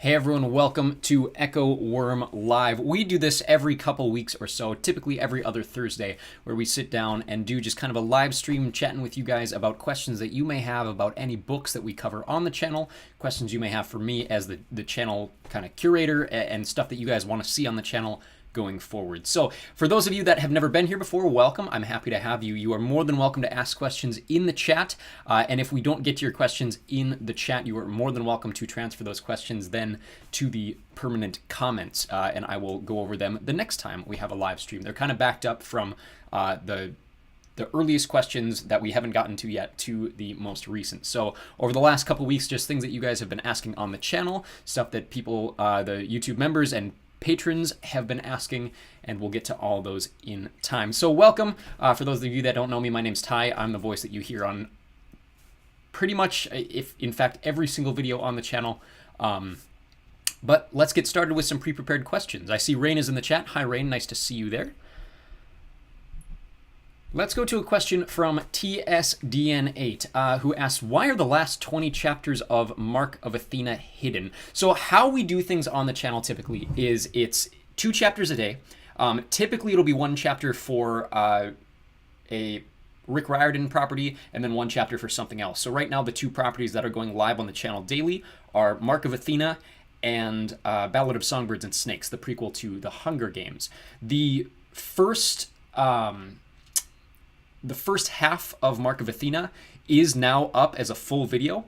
Hey everyone, welcome to Echo Wirm Live. We do this every couple weeks or so, typically every other Thursday, where we sit down and do just kind of a live stream chatting with you guys about questions that you may have about any books that we cover on the channel, questions you may have for me as the channel kind of curator, and stuff that you guys want to see on the channel going forward. So for those of you that have never been here before, welcome. I'm happy to have you. You are more than welcome to ask questions in the chat. And if we don't get to your questions in the chat, you are more than welcome to transfer those questions then to the permanent comments. And I will go over them the next time we have a live stream. They're kind of backed up from the earliest questions that we haven't gotten to yet to the most recent. So over the last couple weeks, just things that you guys have been asking on the channel, stuff that people, the YouTube members and patrons have been asking, and we'll get to all those in time. So welcome. For those of you that don't know me, my name's Ty. I'm the voice that you hear on pretty much, if in fact, every single video on the channel. But let's get started with some pre-prepared questions. I see Rain is in the chat. Hi, Rain. Nice to see you there. Let's go to a question from TSDN8, who asks, why are the last 20 chapters of Mark of Athena hidden? So how we do things on the channel typically is it's 2 chapters a day. Typically it'll be 1 chapter for a Rick Riordan property and then 1 chapter for something else. So right now the 2 properties that are going live on the channel daily are Mark of Athena and Ballad of Songbirds and Snakes, the prequel to The Hunger Games. The first half of Mark of Athena is now up as a full video.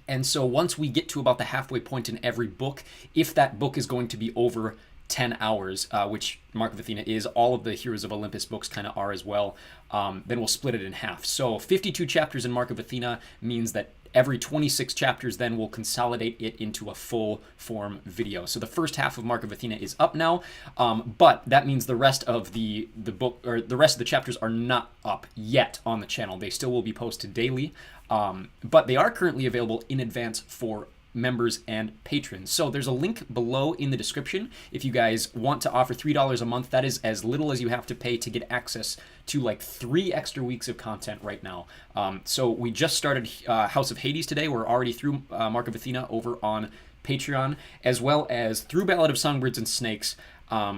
And so once we get to about the halfway point in every book, if that book is going to be over 10 hours, which Mark of Athena is, all of the Heroes of Olympus books kind of are as well, then we'll split it in half. So 52 chapters in Mark of Athena means that every 26 chapters then will consolidate it into a full form video. So the first half of Mark of Athena is up now, but that means the rest of the book, or the rest of the chapters, are not up yet on the channel. They still will be posted daily, but they are currently available in advance for members and patrons. So there's a link below in the description if you guys want to offer $3 a month. That is as little as you have to pay to get access to like 3 extra weeks of content right now. So we just started House of Hades today. We're already through Mark of Athena over on Patreon, as well as through Ballad of Songbirds and Snakes,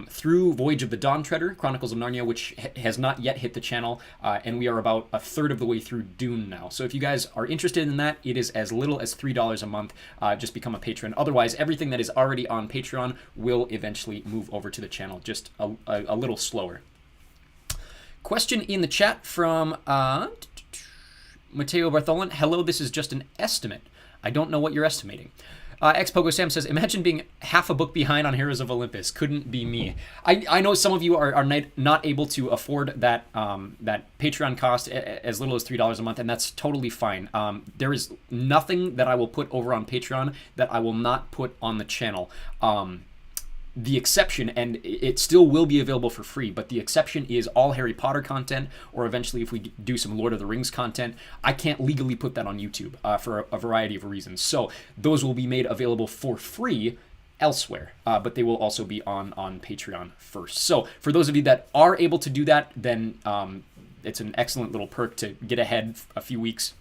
through Voyage of the Dawn Treader, Chronicles of Narnia, which has not yet hit the channel, and we are about a third of the way through Dune now. So if you guys are interested in that, it is as little as $3 a month. Just become a patron. Otherwise, everything that is already on Patreon will eventually move over to the channel, just a little slower. Question in the chat from Mateo Bartholan. Hello, this is just an estimate. I don't know what you're estimating. Xpogo Sam says, imagine being half a book behind on Heroes of Olympus. Couldn't be me. I know some of you are not able to afford that that Patreon cost as little as $3 a month, and that's totally fine. There is nothing that I will put over on Patreon that I will not put on the channel. The exception, and it still will be available for free, but the exception is all Harry Potter content, or eventually if we do some Lord of the Rings content. I can't legally put that on YouTube for a variety of reasons. So those will be made available for free elsewhere, but they will also be on Patreon first. So for those of you that are able to do that, then it's an excellent little perk to get ahead a few weeks.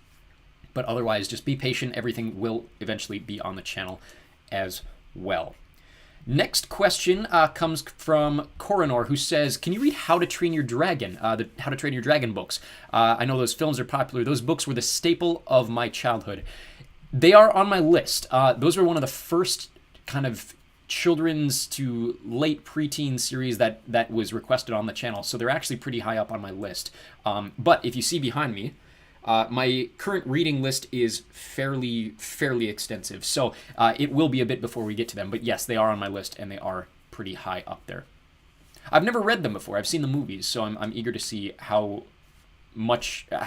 But otherwise, just be patient. Everything will eventually be on the channel as well. Next question comes from Coronor, who says, can you read How to Train Your Dragon, the How to Train Your Dragon books? I know those films are popular. Those books were the staple of my childhood. They are on my list. Those were one of the first kind of children's to late preteen series that was requested on the channel. So they're actually pretty high up on my list. But if you see behind me, my current reading list is fairly extensive, so it will be a bit before we get to them. But yes, they are on my list, and they are pretty high up there. I've never read them before. I've seen the movies, so I'm eager to see how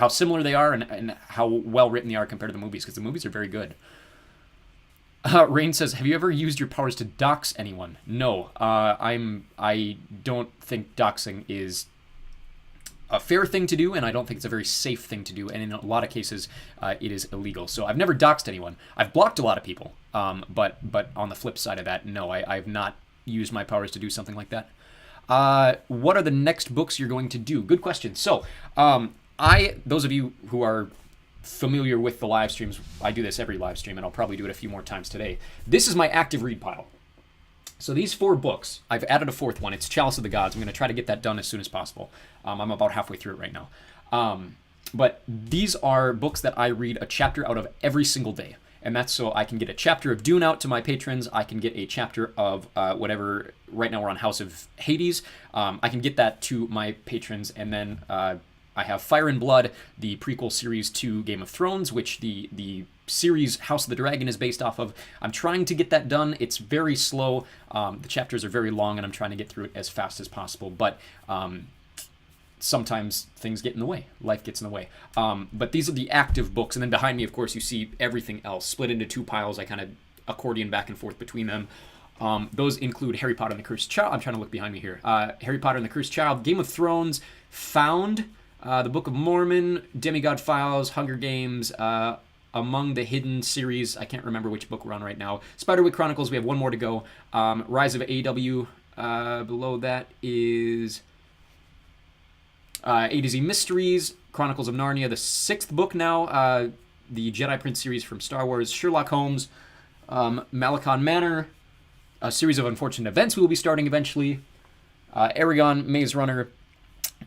similar they are and how well written they are compared to the movies, because the movies are very good. Rain says, have you ever used your powers to dox anyone? No, I don't think doxing is a fair thing to do, and I don't think it's a very safe thing to do, and in a lot of cases it is illegal. So I've never doxed anyone. I've blocked a lot of people, but on the flip side of that, no, I've not used my powers to do something like that. What are the next books you're going to do? Good question. So those of you who are familiar with the live streams, I do this every live stream, and I'll probably do it a few more times today. This is my active read pile. So these 4 books, I've added a 4th one. It's Chalice of the Gods. I'm going to try to get that done as soon as possible. I'm about halfway through it right now. But these are books that I read a chapter out of every single day. And that's so I can get a chapter of Dune out to my patrons. I can get a chapter of whatever, right now we're on House of Hades. I can get that to my patrons. And then I have Fire and Blood, the prequel series to Game of Thrones, which the series House of the Dragon is based off of. I'm trying to get that done. It's very slow. The chapters are very long, and I'm trying to get through it as fast as possible. But sometimes things get in the way. Life gets in the way. But these are the active books. And then behind me, of course, you see everything else split into 2 piles. I kind of accordion back and forth between them. Those include Harry Potter and the Cursed Child. I'm trying to look behind me here. Harry Potter and the Cursed Child, Game of Thrones, Found, the Book of Mormon, Demigod Files, Hunger Games, Among the Hidden series. I can't remember which book we're on right now. Spiderwick Chronicles, we have 1 more to go. Rise of AW. Below that is A to Z Mysteries, Chronicles of Narnia, the 6th book now, the Jedi Prince series from Star Wars, Sherlock Holmes, Malakon Manor, a series of unfortunate events we will be starting eventually, Aragon, Maze Runner,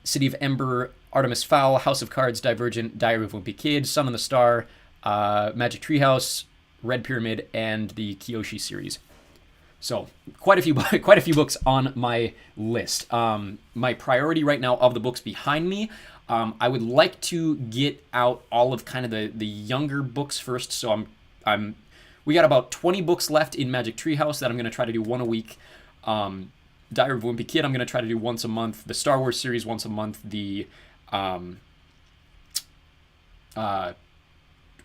City of Ember, Artemis Fowl, House of Cards, Divergent, Diary of Wimpy Kid, Sun and the Star, Magic Treehouse, Red Pyramid, and the Kyoshi series. So quite a few books on my list. My priority right now of the books behind me, I would like to get out all of kind of the younger books first. So we got about 20 books left in Magic Treehouse that I'm going to try to do 1 a week. Diary of a Wimpy Kid I'm going to try to do once a month. The Star Wars series once a month. The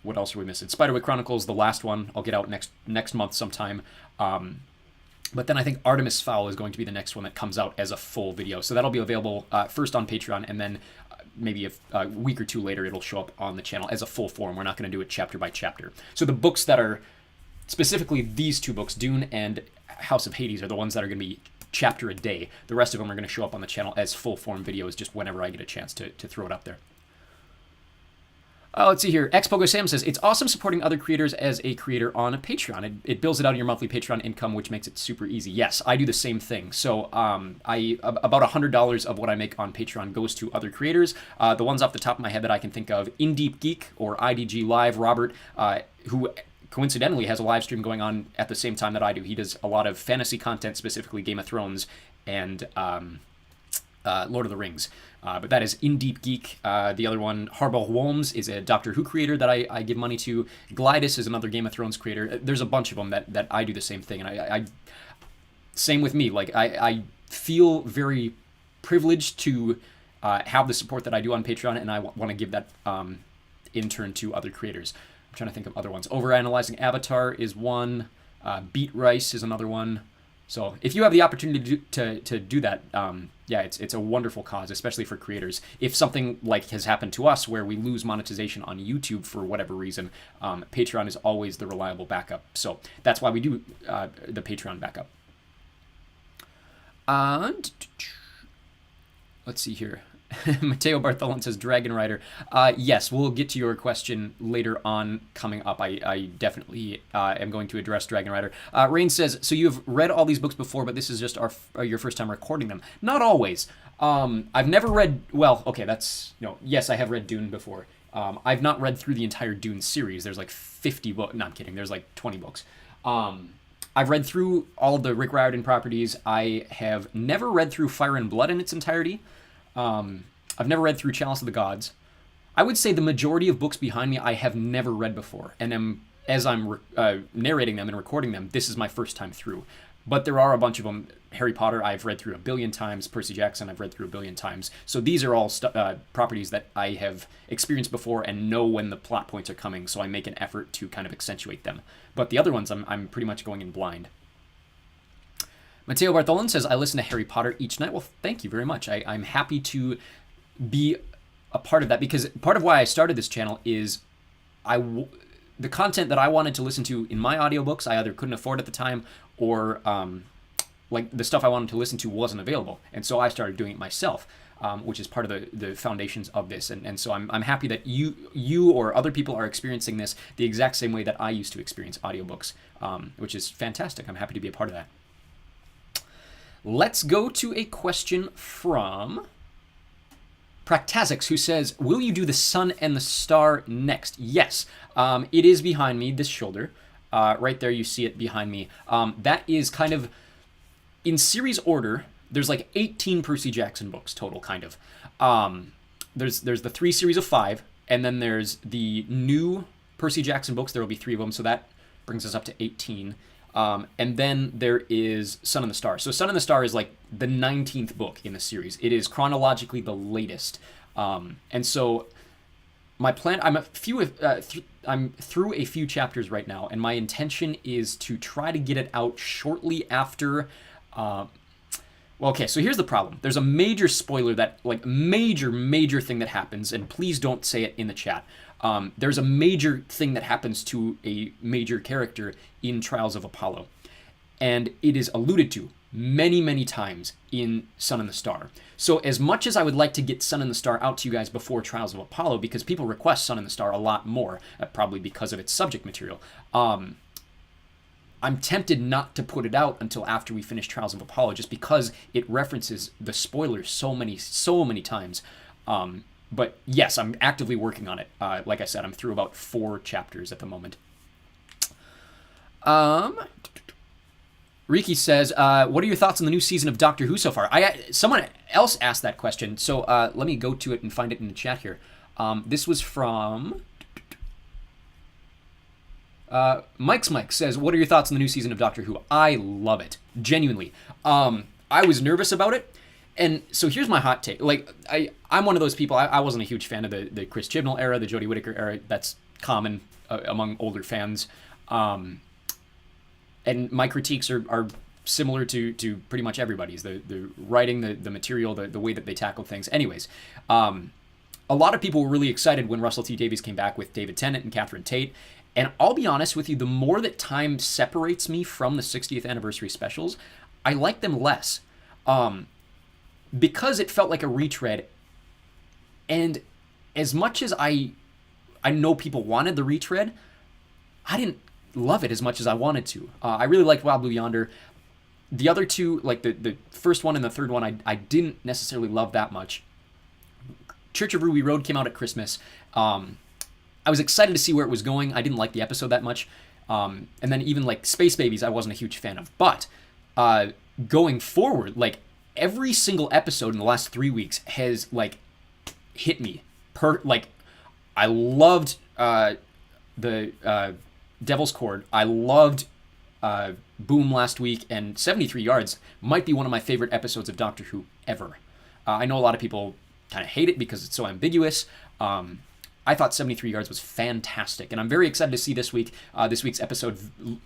what else are we missing? Spiderwick Chronicles, the last one, I'll get out next month sometime. But then I think Artemis Fowl is going to be the next one that comes out as a full video. So that'll be available first on Patreon, and then maybe a week or 2 later it'll show up on the channel as a full form. We're not going to do it chapter by chapter. So the books that are specifically these 2 books, Dune and House of Hades, are the ones that are going to be chapter a day. The rest of them are going to show up on the channel as full form videos just whenever I get a chance to throw it up there. Let's see here. Xpogo Sam says, it's awesome supporting other creators as a creator on Patreon. It builds it out of your monthly Patreon income, which makes it super easy. Yes, I do the same thing. So about $100 of what I make on Patreon goes to other creators. The ones off the top of my head that I can think of, In Deep Geek or IDG Live, Robert, who coincidentally has a live stream going on at the same time that I do. He does a lot of fantasy content, specifically Game of Thrones and Lord of the Rings. But that is In Deep Geek. The other one, Harbaugh Wolms, is a Doctor Who creator that I give money to. Glidus is another Game of Thrones creator. There's a bunch of them that I do the same thing. And I same with me. Like I feel very privileged to have the support that I do on Patreon, and I want to give that in turn to other creators. I'm trying to think of other ones. Overanalyzing Avatar is one. Beat Rice is another one. So if you have the opportunity to do that, yeah, it's a wonderful cause, especially for creators. If something like has happened to us where we lose monetization on YouTube for whatever reason, Patreon is always the reliable backup. So that's why we do the Patreon backup. Let's see here. Mateo Bartholin says Dragon Rider. Yes, we'll get to your question later on coming up. I definitely am going to address Dragon Rider. Rain says, so you've read all these books before, but this is just your first time recording them. Not always. I've never read, well, okay, yes, I have read Dune before. I've not read through the entire Dune series. There's like 50 books. No, I'm kidding. There's like 20 books. I've read through all of the Rick Riordan properties. I have never read through Fire and Blood in its entirety. I've never read through Chalice of the Gods. I would say the majority of books behind me I have never read before, and as I'm narrating them and recording them, this is my first time through. But there are a bunch of them. Harry Potter I've read through 1 billion times. Percy Jackson I've read through 1 billion times. So these are all properties that I have experienced before and know when the plot points are coming, so I make an effort to kind of accentuate them. But the other ones I'm pretty much going in blind. Mateo Bartholin says, I listen to Harry Potter each night. Well, thank you very much. I'm happy to be a part of that, because part of why I started this channel is the content that I wanted to listen to in my audiobooks, I either couldn't afford at the time, or like the stuff I wanted to listen to wasn't available. And so I started doing it myself. which is part of the foundations of this. And so I'm happy that you or other people are experiencing this the exact same way that I used to experience audiobooks, which is fantastic. I'm happy to be a part of that. Let's go to a question from Practazix, who says, will you do the Sun and the Star next? Yes. It is behind me, this shoulder. Right there, you see it behind me. That is kind of in series order. There's like 18 Percy Jackson books total, kind of. There's the 3 series of 5, and then there's the new Percy Jackson books. There will be 3 of them, so that brings us up to 18. And then there is Sun and the Star. So Sun and the Star is like the 19th book in the series. It is chronologically the latest. And so my plan, I'm through a few chapters right now, and my intention is to try to get it out shortly after. Well, okay, so here's the problem. There's a major spoiler that, like, major thing that happens, and please don't say it in the chat. There's a major thing that happens to a major character in Trials of Apollo, and it is alluded to many times in Sun and the Star. So as much as I would like to get Sun and the Star out to you guys before Trials of Apollo, because people request Sun and the Star a lot more, probably because of its subject material, I'm tempted not to put it out until after we finish Trials of Apollo, just because it references the spoilers so many times. But yes, I'm actively working on it. Like I said, I'm through about 4 chapters at the moment. Riki says, what are your thoughts on the new season of Doctor Who so far? Someone else asked that question, so let me go to it and find it in the chat here. This was from... Mike says, what are your thoughts on the new season of Doctor Who? I love it. Genuinely. I was nervous about it. And so here's my hot take. Like, I'm one of those people, I wasn't a huge fan of the Chris Chibnall era, the Jodie Whittaker era. That's common among older fans. And my critiques are similar to pretty much everybody's. The writing, the material, the way that they tackle things. Anyways, a lot of people were really excited when Russell T Davies came back with David Tennant and Catherine Tate. And I'll be honest with you, the more that time separates me from the 60th anniversary specials, I like them less. Because it felt like a retread, and as much as I know people wanted the retread, I didn't love it as much as I wanted to. I really liked Wild Blue Yonder. The other two, like the first one and the third one, I didn't necessarily love that much. Church of Ruby Road came out at Christmas. I was excited to see where it was going. I didn't like the episode that much. And then even like Space Babies, I wasn't a huge fan of. But going forward, like, every single episode in the last 3 weeks has, like, hit me. I loved the Devil's Cord. I loved Boom last week, and 73 Yards might be one of my favorite episodes of Doctor Who ever. I know a lot of people kind of hate it because it's so ambiguous. I thought 73 Yards was fantastic, and I'm very excited to see this week. This week's episode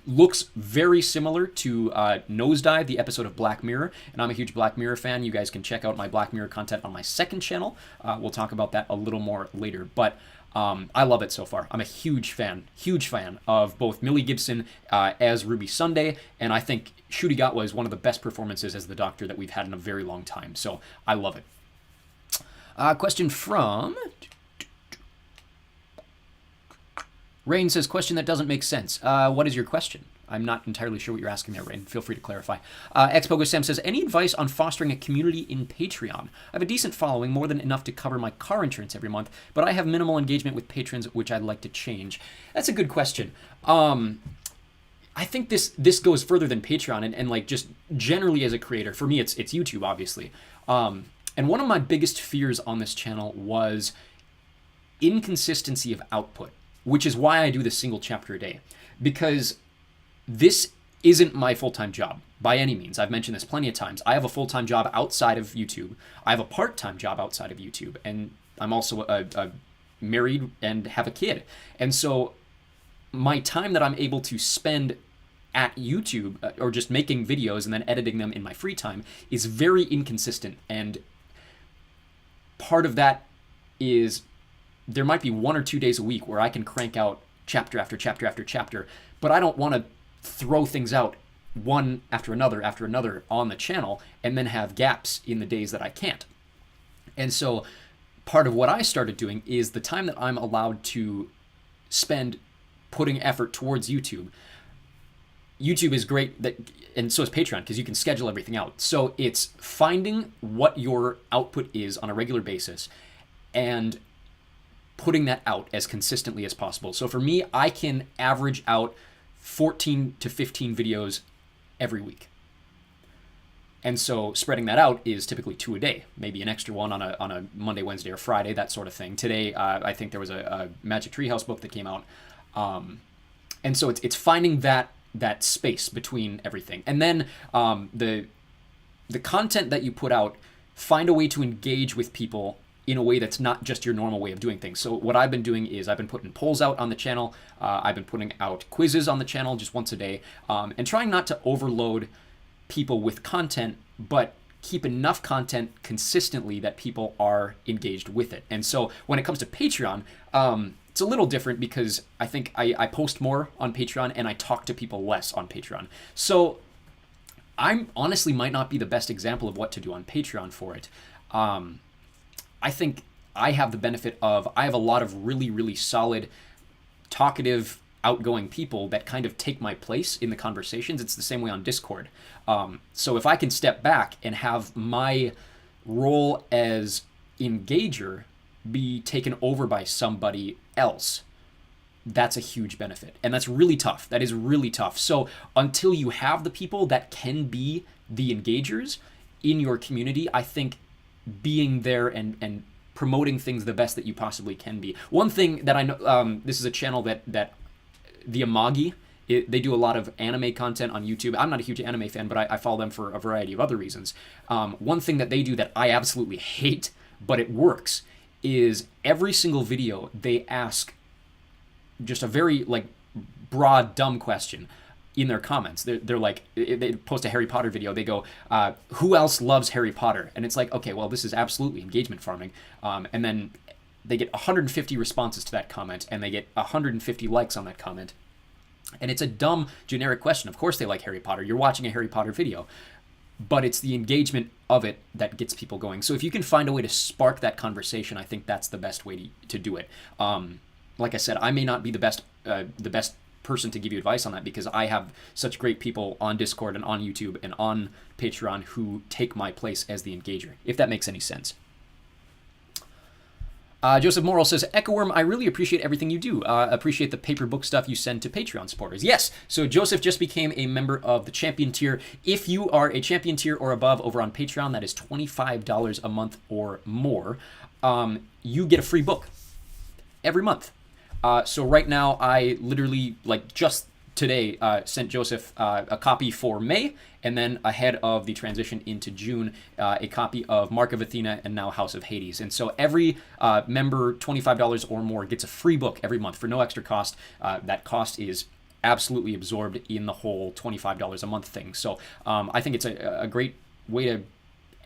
looks very similar to Nosedive, the episode of Black Mirror, and I'm a huge Black Mirror fan. You guys can check out my Black Mirror content on my second channel. We'll talk about that a little more later, but I love it so far. I'm a huge fan of both Millie Gibson as Ruby Sunday, and I think Ncuti Gatwa is one of the best performances as the Doctor that we've had in a very long time, so I love it. Question from... Rain says, question that doesn't make sense. What is your question? I'm not entirely sure what you're asking there, Rain. Feel free to clarify. Xpogo Sam says, any advice on fostering a community in Patreon? I have a decent following, more than enough to cover my car insurance every month, but I have minimal engagement with patrons, which I'd like to change. That's a good question. I think this goes further than Patreon and like just generally as a creator. For me, it's YouTube, obviously. And one of my biggest fears on this channel was inconsistency of output, which is why I do this single chapter a day, because this isn't my full-time job by any means. I've mentioned this plenty of times. I have a full-time job outside of YouTube. I have a part-time job outside of YouTube, and I'm also a married and have a kid. And so my time that I'm able to spend at YouTube or just making videos and then editing them in my free time is very inconsistent. And part of that is there might be 1 or 2 days a week where I can crank out chapter after chapter after chapter, but I don't want to throw things out one after another on the channel and then have gaps in the days that I can't. And so part of what I started doing is the time that I'm allowed to spend putting effort towards YouTube. YouTube is great, and so is Patreon, because you can schedule everything out. So it's finding what your output is on a regular basis and putting that out as consistently as possible. So for me, I can average out 14 to 15 videos every week. And so spreading that out is typically 2 a day, maybe an extra one on a Monday, Wednesday, or Friday, that sort of thing. Today, I think there was a Magic Treehouse book that came out. And so it's finding that space between everything. And then the content that you put out, find a way to engage with people in a way that's not just your normal way of doing things. So what I've been doing is I've been putting polls out on the channel. I've been putting out quizzes on the channel just once a day, and trying not to overload people with content, but keep enough content consistently that people are engaged with it. And so when it comes to Patreon, it's a little different because I think I post more on Patreon and I talk to people less on Patreon. So I honestly might not be the best example of what to do on Patreon for it. I think I have the benefit of, I have a lot of really, really solid, talkative, outgoing people that kind of take my place in the conversations. It's the same way on Discord. So if I can step back and have my role as engager be taken over by somebody else, that's a huge benefit. And that's really tough. That is really tough. So until you have the people that can be the engagers in your community, I think being there and promoting things the best that you possibly can be. One thing that I know, this is a channel that the Amagi, they do a lot of anime content on YouTube. I'm not a huge anime fan, but I follow them for a variety of other reasons. One thing that they do that I absolutely hate, but it works, is every single video they ask just a very broad, dumb question in their comments. They're like, they post a Harry Potter video, they go, who else loves Harry Potter? And it's like, okay, well, this is absolutely engagement farming. And then they get 150 responses to that comment, and they get 150 likes on that comment. And it's a dumb, generic question. Of course they like Harry Potter. You're watching a Harry Potter video. But it's the engagement of it that gets people going. So if you can find a way to spark that conversation, I think that's the best way to do it. Like I said, I may not be the best person to give you advice on that, because I have such great people on Discord and on YouTube and on Patreon who take my place as the engager, if that makes any sense. Joseph Morrill says, Echo Wirm, I really appreciate everything you do. Appreciate the paper book stuff you send to Patreon supporters. Yes, so Joseph just became a member of the Champion tier. If you are a Champion tier or above over on Patreon, that is $25 a month or more, you get a free book every month. So right now, I literally, just today, sent Joseph a copy for May, and then ahead of the transition into June, a copy of Mark of Athena and now House of Hades. And so every member, $25 or more, gets a free book every month for no extra cost. That cost is absolutely absorbed in the whole $25 a month thing. So I think it's a great way to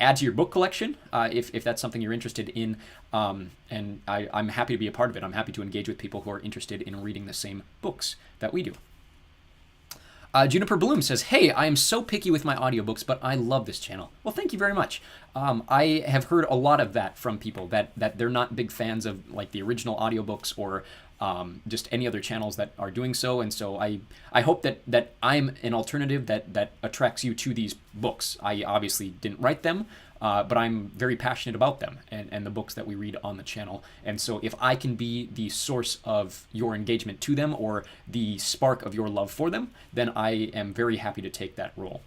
add to your book collection if that's something you're interested in. And I'm happy to be a part of it. I'm happy to engage with people who are interested in reading the same books that we do. Juniper Bloom says, hey, I am so picky with my audiobooks, but I love this channel. Well, thank you very much. I have heard a lot of that from people, that they're not big fans of the original audiobooks or just any other channels that are doing so. And so I hope that I'm an alternative that attracts you to these books. I obviously didn't write them, but I'm very passionate about them and the books that we read on the channel. And so if I can be the source of your engagement to them or the spark of your love for them, then I am very happy to take that role.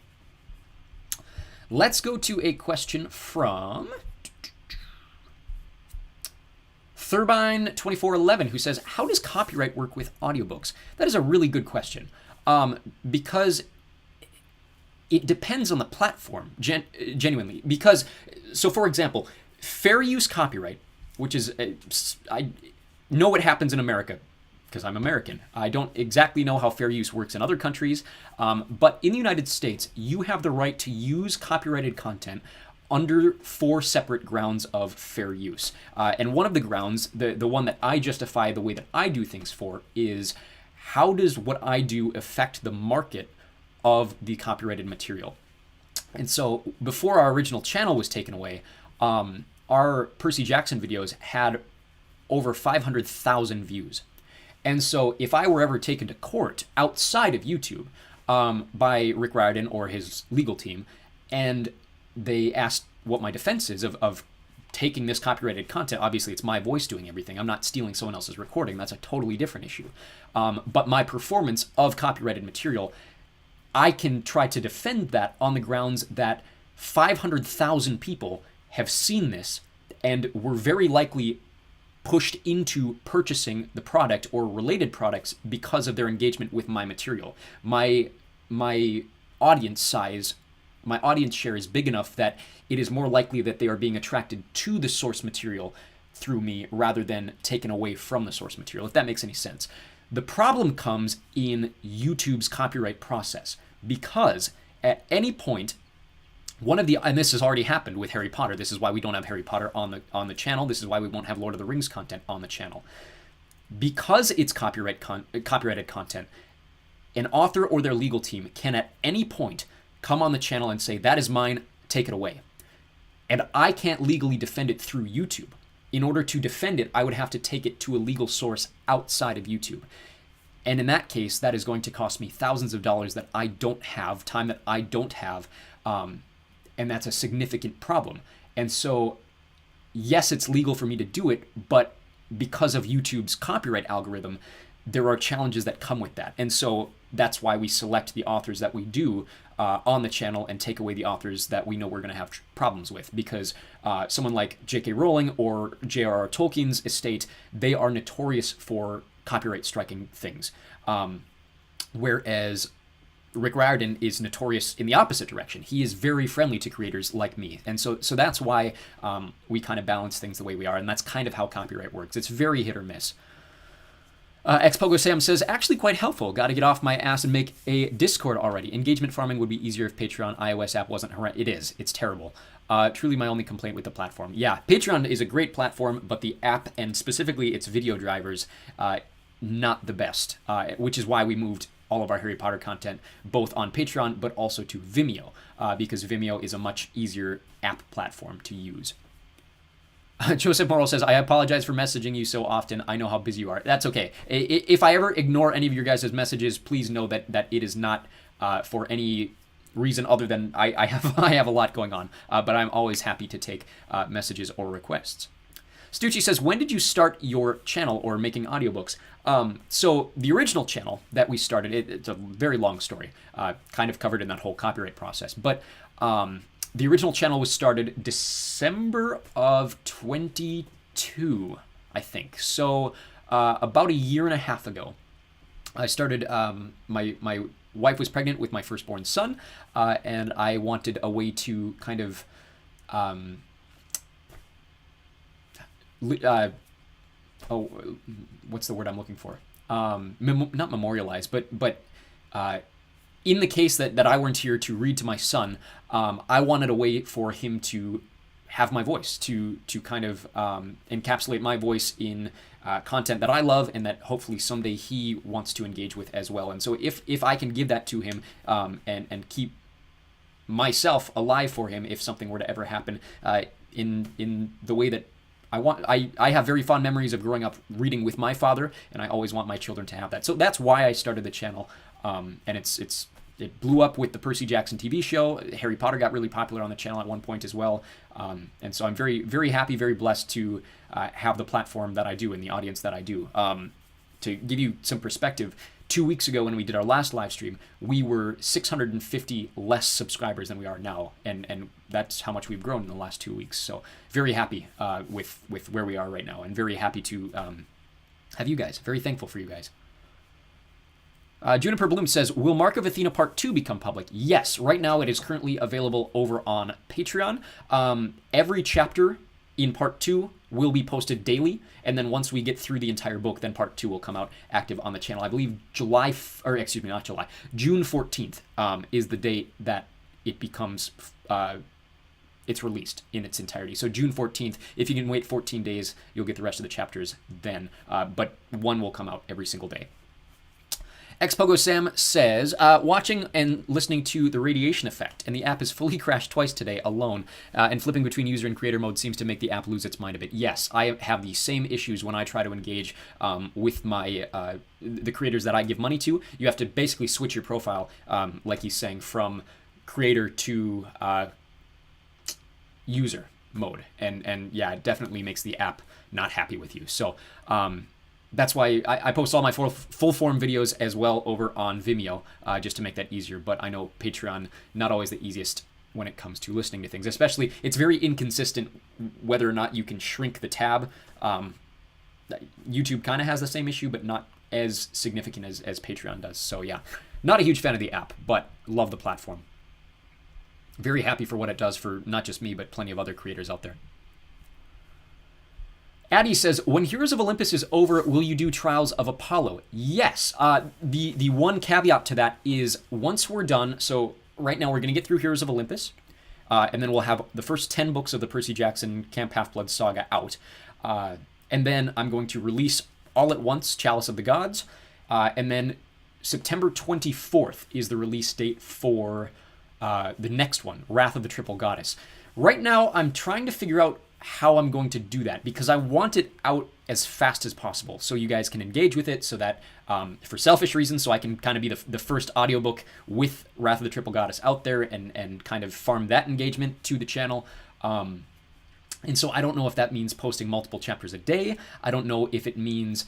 Let's go to a question from Thurbine2411, who says, how does copyright work with audiobooks? That is a really good question, because it depends on the platform, genuinely. Because, so for example, fair use copyright, which is, I know what happens in America, because I'm American. I don't exactly know how fair use works in other countries, but in the United States, you have the right to use copyrighted content under 4 separate grounds of fair use. And one of the grounds, the one that I justify the way that I do things for, is how does what I do affect the market of the copyrighted material? And so before our original channel was taken away, our Percy Jackson videos had over 500,000 views. And so if I were ever taken to court outside of YouTube by Rick Riordan or his legal team, and they asked what my defense is of taking this copyrighted content, obviously it's my voice doing everything. I'm not stealing someone else's recording. That's a totally different issue. But my performance of copyrighted material, I can try to defend that on the grounds that 500,000 people have seen this and were very likely pushed into purchasing the product or related products because of their engagement with my material. My audience size, my audience share is big enough that it is more likely that they are being attracted to the source material through me rather than taken away from the source material, if that makes any sense. The problem comes in YouTube's copyright process, because at any point, and this has already happened with Harry Potter. This is why we don't have Harry Potter on the channel. This is why we won't have Lord of the Rings content on the channel. Because it's copyrighted content, an author or their legal team can at any point come on the channel and say, that is mine, take it away. And I can't legally defend it through YouTube. In order to defend it, I would have to take it to a legal source outside of YouTube. And in that case, that is going to cost me thousands of dollars that I don't have, time that I don't have, and that's a significant problem. And so, yes, it's legal for me to do it, but because of YouTube's copyright algorithm, there are challenges that come with that. And so that's why we select the authors that we do on the channel and take away the authors that we know we're going to have problems with, because someone like J.K. Rowling or J.R.R. Tolkien's estate, they are notorious for copyright striking things, whereas Rick Riordan is notorious in the opposite direction. He is very friendly to creators like me, and so that's why we kind of balance things the way we are, and that's kind of how copyright works. It's very hit or miss. Xpogo Sam says, actually quite helpful. Got to get off my ass and make a Discord already. Engagement farming would be easier if Patreon iOS app wasn't horrendous. It is. It's terrible. Truly my only complaint with the platform. Yeah, Patreon is a great platform, but the app and specifically its video drivers, not the best, which is why we moved all of our Harry Potter content both on Patreon but also to Vimeo, because Vimeo is a much easier app platform to use. Joseph Morrill says, I apologize for messaging you so often. I know how busy you are. That's okay. If I ever ignore any of your guys' messages, please know that it is not for any reason other than I have a lot going on. But I'm always happy to take messages or requests. Stucci says, when did you start your channel or making audiobooks? So the original channel that we started, it's a very long story, kind of covered in that whole copyright process. But the original channel was started December of 22, I think. So about a year and a half ago, I started, my wife was pregnant with my firstborn son, and I wanted a way to kind of, what's the word I'm looking for? Not memorialize, but in the case that I weren't here to read to my son, I wanted a way for him to have my voice, to kind of encapsulate my voice in content that I love and that hopefully someday he wants to engage with as well. And so if I can give that to him and keep myself alive for him if something were to ever happen in the way that I want, I have very fond memories of growing up reading with my father, and I always want my children to have that. So that's why I started the channel, and it blew up with the Percy Jackson TV show. Harry Potter got really popular on the channel at one point as well. And so I'm very, very happy, very blessed to have the platform that I do and the audience that I do. To give you some perspective, 2 weeks ago when we did our last live stream, we were 650 less subscribers than we are now. And that's how much we've grown in the last 2 weeks. So very happy with where we are right now, and very happy to have you guys. Very thankful for you guys. Juniper Bloom says, will Mark of Athena Part 2 become public? Yes, right now it is currently available over on Patreon. Every chapter in Part 2 will be posted daily, and then once we get through the entire book, then Part 2 will come out active on the channel. I believe June 14th is the date that it becomes, it's released in its entirety. So June 14th, if you can wait 14 days, you'll get the rest of the chapters then, but one will come out every single day. Xpogo Sam says, watching and listening to The Radiation Effect, and the app has fully crashed twice today alone, and flipping between user and creator mode seems to make the app lose its mind a bit. Yes, I have the same issues when I try to engage with my the creators that I give money to. You have to basically switch your profile, like he's saying, from creator to user mode, and yeah, it definitely makes the app not happy with you. So that's why I post all my full form videos as well over on Vimeo, just to make that easier. But I know Patreon, not always the easiest when it comes to listening to things. Especially, it's very inconsistent whether or not you can shrink the tab. YouTube kind of has the same issue, but not as significant as Patreon does. So yeah, not a huge fan of the app, but love the platform. Very happy for what it does for not just me, but plenty of other creators out there. Addie says, when Heroes of Olympus is over, will you do Trials of Apollo? Yes. The one caveat to that is once we're done, so right now we're going to get through Heroes of Olympus, and then we'll have the first 10 books of the Percy Jackson Camp Half-Blood saga out. And then I'm going to release all at once Chalice of the Gods, and then September 24th is the release date for the next one, Wrath of the Triple Goddess. Right now, I'm trying to figure out how I'm going to do that, because I want it out as fast as possible so you guys can engage with it, so that for selfish reasons, so I can kind of be the first audiobook with Wrath of the Triple Goddess out there and kind of farm that engagement to the channel. And so I don't know if that means posting multiple chapters a day. I don't know if it means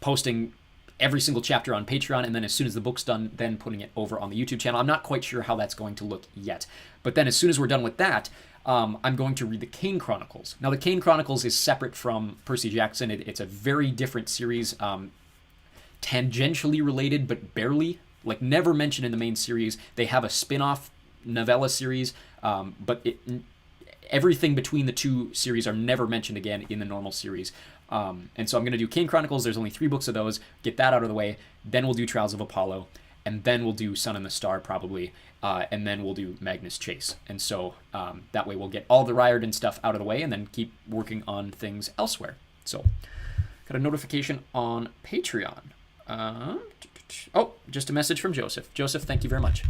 posting every single chapter on Patreon, and then as soon as the book's done, then putting it over on the YouTube channel. I'm not quite sure how that's going to look yet. But then as soon as we're done with that, I'm going to read the Kane Chronicles. Now, the Kane Chronicles is separate from Percy Jackson. It's a very different series, tangentially related, but barely. Like, never mentioned in the main series. They have a spin-off novella series, but everything between the two series are never mentioned again in the normal series. And so I'm going to do Kane Chronicles. There's only 3 books of those. Get that out of the way. Then we'll do Trials of Apollo. And then we'll do Sun and the Star, probably. And then we'll do Magnus Chase. And so that way we'll get all the Riordan stuff out of the way and then keep working on things elsewhere. So, got a notification on Patreon. Oh, just a message from Joseph. Joseph, thank you very much.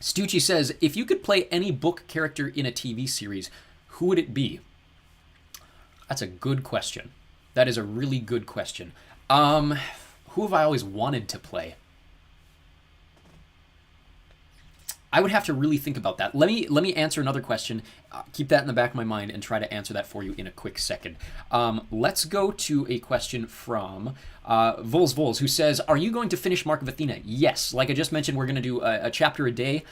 Stucci says, if you could play any book character in a TV series, who would it be? That's a good question. That is a really good question. Who have I always wanted to play? I would have to really think about that. Let me answer another question. Keep that in the back of my mind and try to answer that for you in a quick second. Let's go to a question from Vols, who says, are you going to finish Mark of Athena? Yes. Like I just mentioned, we're going to do a chapter a day.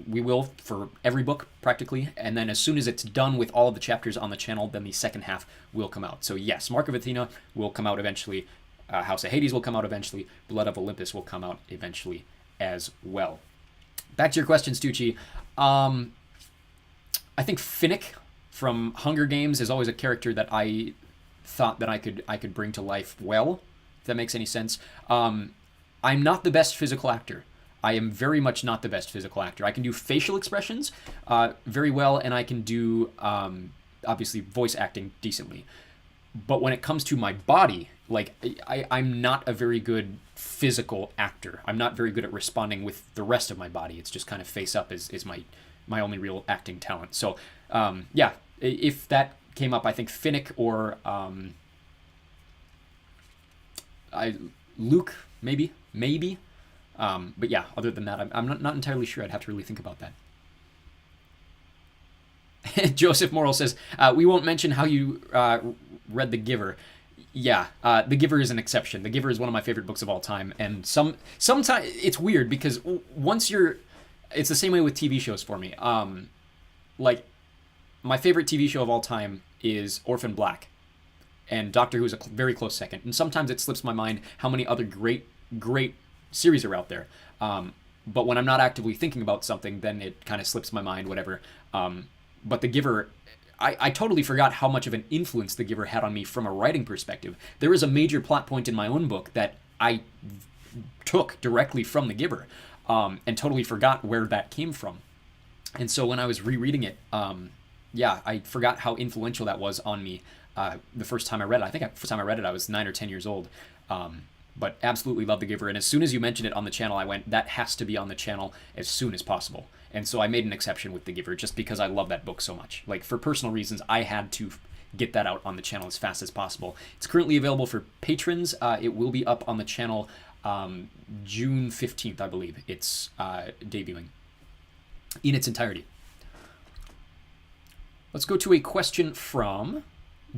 We will for every book, practically. And then as soon as it's done with all of the chapters on the channel, then the second half will come out. So yes, Mark of Athena will come out eventually. House of Hades will come out eventually. Blood of Olympus will come out eventually as well. Back to your question, Stucci. I think Finnick from Hunger Games is always a character that I thought that I could bring to life well, if that makes any sense. I'm not the best physical actor. I am very much not the best physical actor. I can do facial expressions very well, and I can do, obviously, voice acting decently. But when it comes to my body, like, I'm not a very good physical actor. I'm not very good at responding with the rest of my body. It's just kind of face up is my only real acting talent. So, yeah, if that came up, I think Finnick or Luke, maybe. But yeah, other than that, I'm not entirely sure. I'd have to really think about that. Joseph Morrill says, we won't mention how you read The Giver. Yeah, The Giver is an exception. The Giver is one of my favorite books of all time. And sometimes it's weird because it's the same way with TV shows for me. Like, my favorite TV show of all time is Orphan Black. And Doctor Who is a very close second. And sometimes it slips my mind how many other great series are out there. But when I'm not actively thinking about something, then it kind of slips my mind, whatever. But The Giver, I totally forgot how much of an influence The Giver had on me from a writing perspective. There is a major plot point in my own book that I took directly from The Giver, and totally forgot where that came from. And so when I was rereading it, yeah, I forgot how influential that was on me the first time I read it. I think the first time I read it, I was 9 or 10 years old. But absolutely love The Giver. And as soon as you mentioned it on the channel, I went, that has to be on the channel as soon as possible. And so I made an exception with The Giver just because I love that book so much. Like, for personal reasons, I had to get that out on the channel as fast as possible. It's currently available for patrons. It will be up on the channel June 15th, I believe. It's debuting in its entirety. Let's go to a question from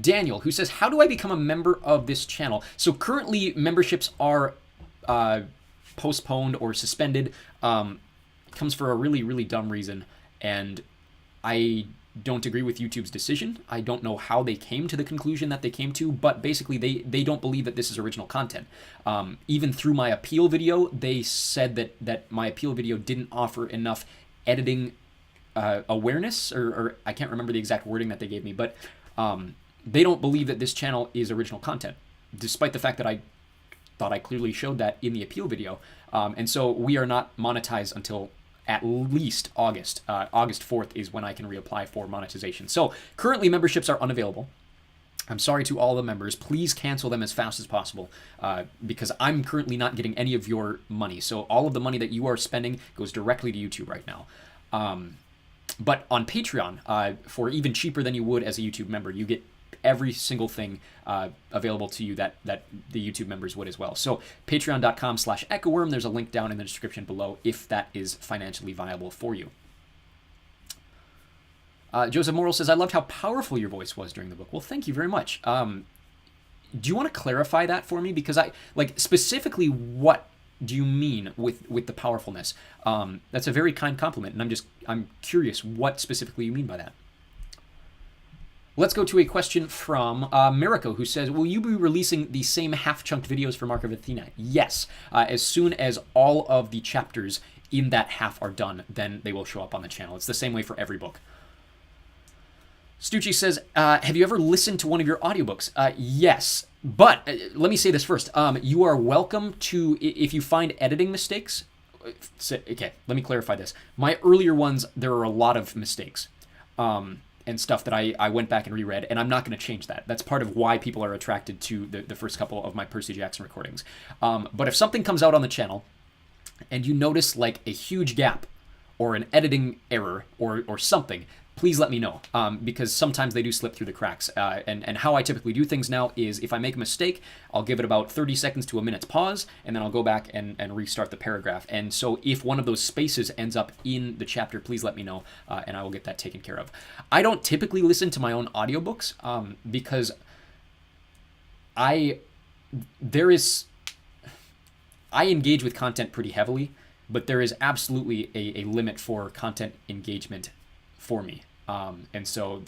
Daniel, who says, how do I become a member of this channel? So currently memberships are postponed or suspended. It comes for a really, really dumb reason, and I don't agree with YouTube's decision. I don't know how they came to the conclusion that they came to, but basically they don't believe that this is original content. Even through my appeal video, they said that my appeal video didn't offer enough editing awareness, or I can't remember the exact wording that they gave me, but they don't believe that this channel is original content, despite the fact that I thought I clearly showed that in the appeal video. And so we are not monetized until at least August. August 4th is when I can reapply for monetization. So currently memberships are unavailable. I'm sorry to all the members. Please cancel them as fast as possible because I'm currently not getting any of your money. So all of the money that you are spending goes directly to YouTube right now. But on Patreon, for even cheaper than you would as a YouTube member, you get every single thing available to you that the YouTube members would as well. So patreon.com/EchoWirm, there's a link down in the description below if that is financially viable for you. Joseph Morrill says, I loved how powerful your voice was during the book. Well, thank you very much. Do you want to clarify that for me? Because specifically what do you mean with the powerfulness? That's a very kind compliment, and I'm curious what specifically you mean by that. Let's go to a question from Mariko, who says, will you be releasing the same half-chunked videos for Mark of Athena? Yes. As soon as all of the chapters in that half are done, then they will show up on the channel. It's the same way for every book. Stucci says, have you ever listened to one of your audiobooks? Yes. But let me say this first. You are welcome to, if you find editing mistakes, okay, let me clarify this. My earlier ones, there are a lot of mistakes. And stuff that I went back and reread, and I'm not going to change that. That's part of why people are attracted to the first couple of my Percy Jackson recordings. But if something comes out on the channel, and you notice like a huge gap, or an editing error, or something, please let me know, because sometimes they do slip through the cracks. And how I typically do things now is if I make a mistake, I'll give it about 30 seconds to a minute's pause, and then I'll go back and restart the paragraph. And so if one of those spaces ends up in the chapter, please let me know, and I will get that taken care of. I don't typically listen to my own audiobooks because I engage with content pretty heavily, but there is absolutely a limit for content engagement for me. And so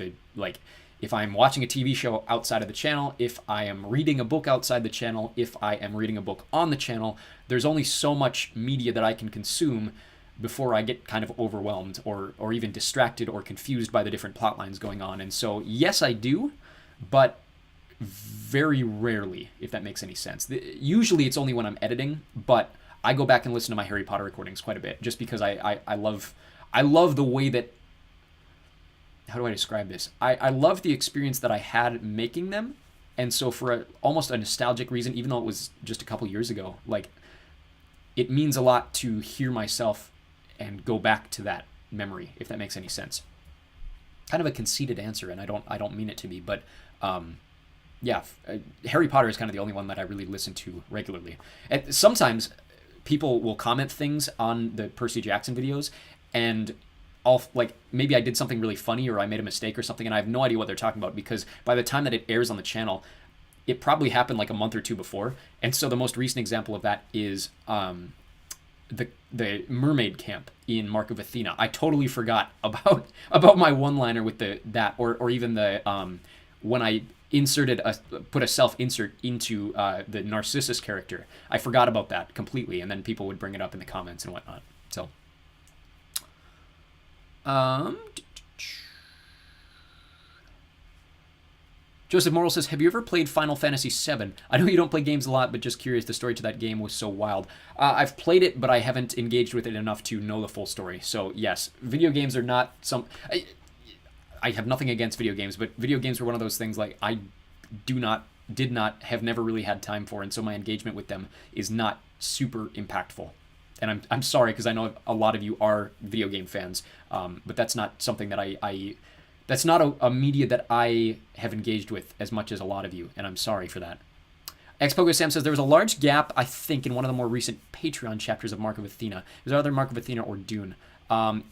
if I'm watching a TV show outside of the channel, if I am reading a book outside the channel, if I am reading a book on the channel, there's only so much media that I can consume before I get kind of overwhelmed or even distracted or confused by the different plot lines going on. And so, yes, I do, but very rarely, if that makes any sense. Usually it's only when I'm editing, but I go back and listen to my Harry Potter recordings quite a bit just because I love the way that, how do I describe this? I love the experience that I had making them. And so for almost a nostalgic reason, even though it was just a couple years ago, like it means a lot to hear myself and go back to that memory, if that makes any sense. Kind of a conceited answer, and I don't mean it to be, but yeah, Harry Potter is kind of the only one that I really listen to regularly. And sometimes people will comment things on the Percy Jackson videos, and maybe I did something really funny or I made a mistake or something, and I have no idea what they're talking about because by the time that it airs on the channel, it probably happened like a month or two before. And so the most recent example of that is the mermaid camp in Mark of Athena. I totally forgot about my one-liner with that or even the when I put a self-insert into the Narcissus character. I forgot about that completely, and then people would bring it up in the comments and whatnot. So Joseph Morrill says, have you ever played Final Fantasy VII? I know you don't play games a lot, but just curious, the story to that game was so wild. I've played it, but I haven't engaged with it enough to know the full story. So yes, video games are not I have nothing against video games, but video games were one of those things like I did not, have never really had time for, and so my engagement with them is not super impactful. And I'm sorry, because I know a lot of you are video game fans, but that's not something that that's not a media that I have engaged with as much as a lot of you, and I'm sorry for that. Xpogo Sam says there was a large gap, I think, in one of the more recent Patreon chapters of Mark of Athena. It was either Mark of Athena or Dune.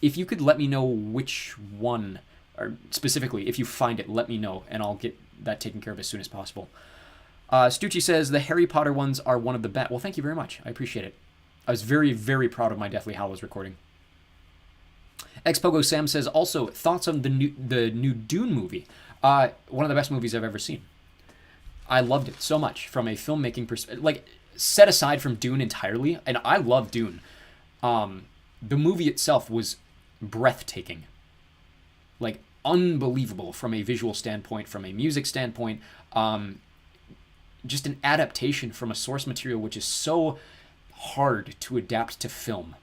If you could let me know which one, or specifically, if you find it, let me know, and I'll get that taken care of as soon as possible. Stucci says the Harry Potter ones are one of the best. Well, thank you very much. I appreciate it. I was very, very proud of my Deathly Hallows recording. Xpogo Sam says also thoughts on the new Dune movie. One of the best movies I've ever seen. I loved it so much from a filmmaking perspective. Like, set aside from Dune entirely, and I love Dune. The movie itself was breathtaking. Like, unbelievable from a visual standpoint, from a music standpoint. Just an adaptation from a source material which is so hard to adapt to film.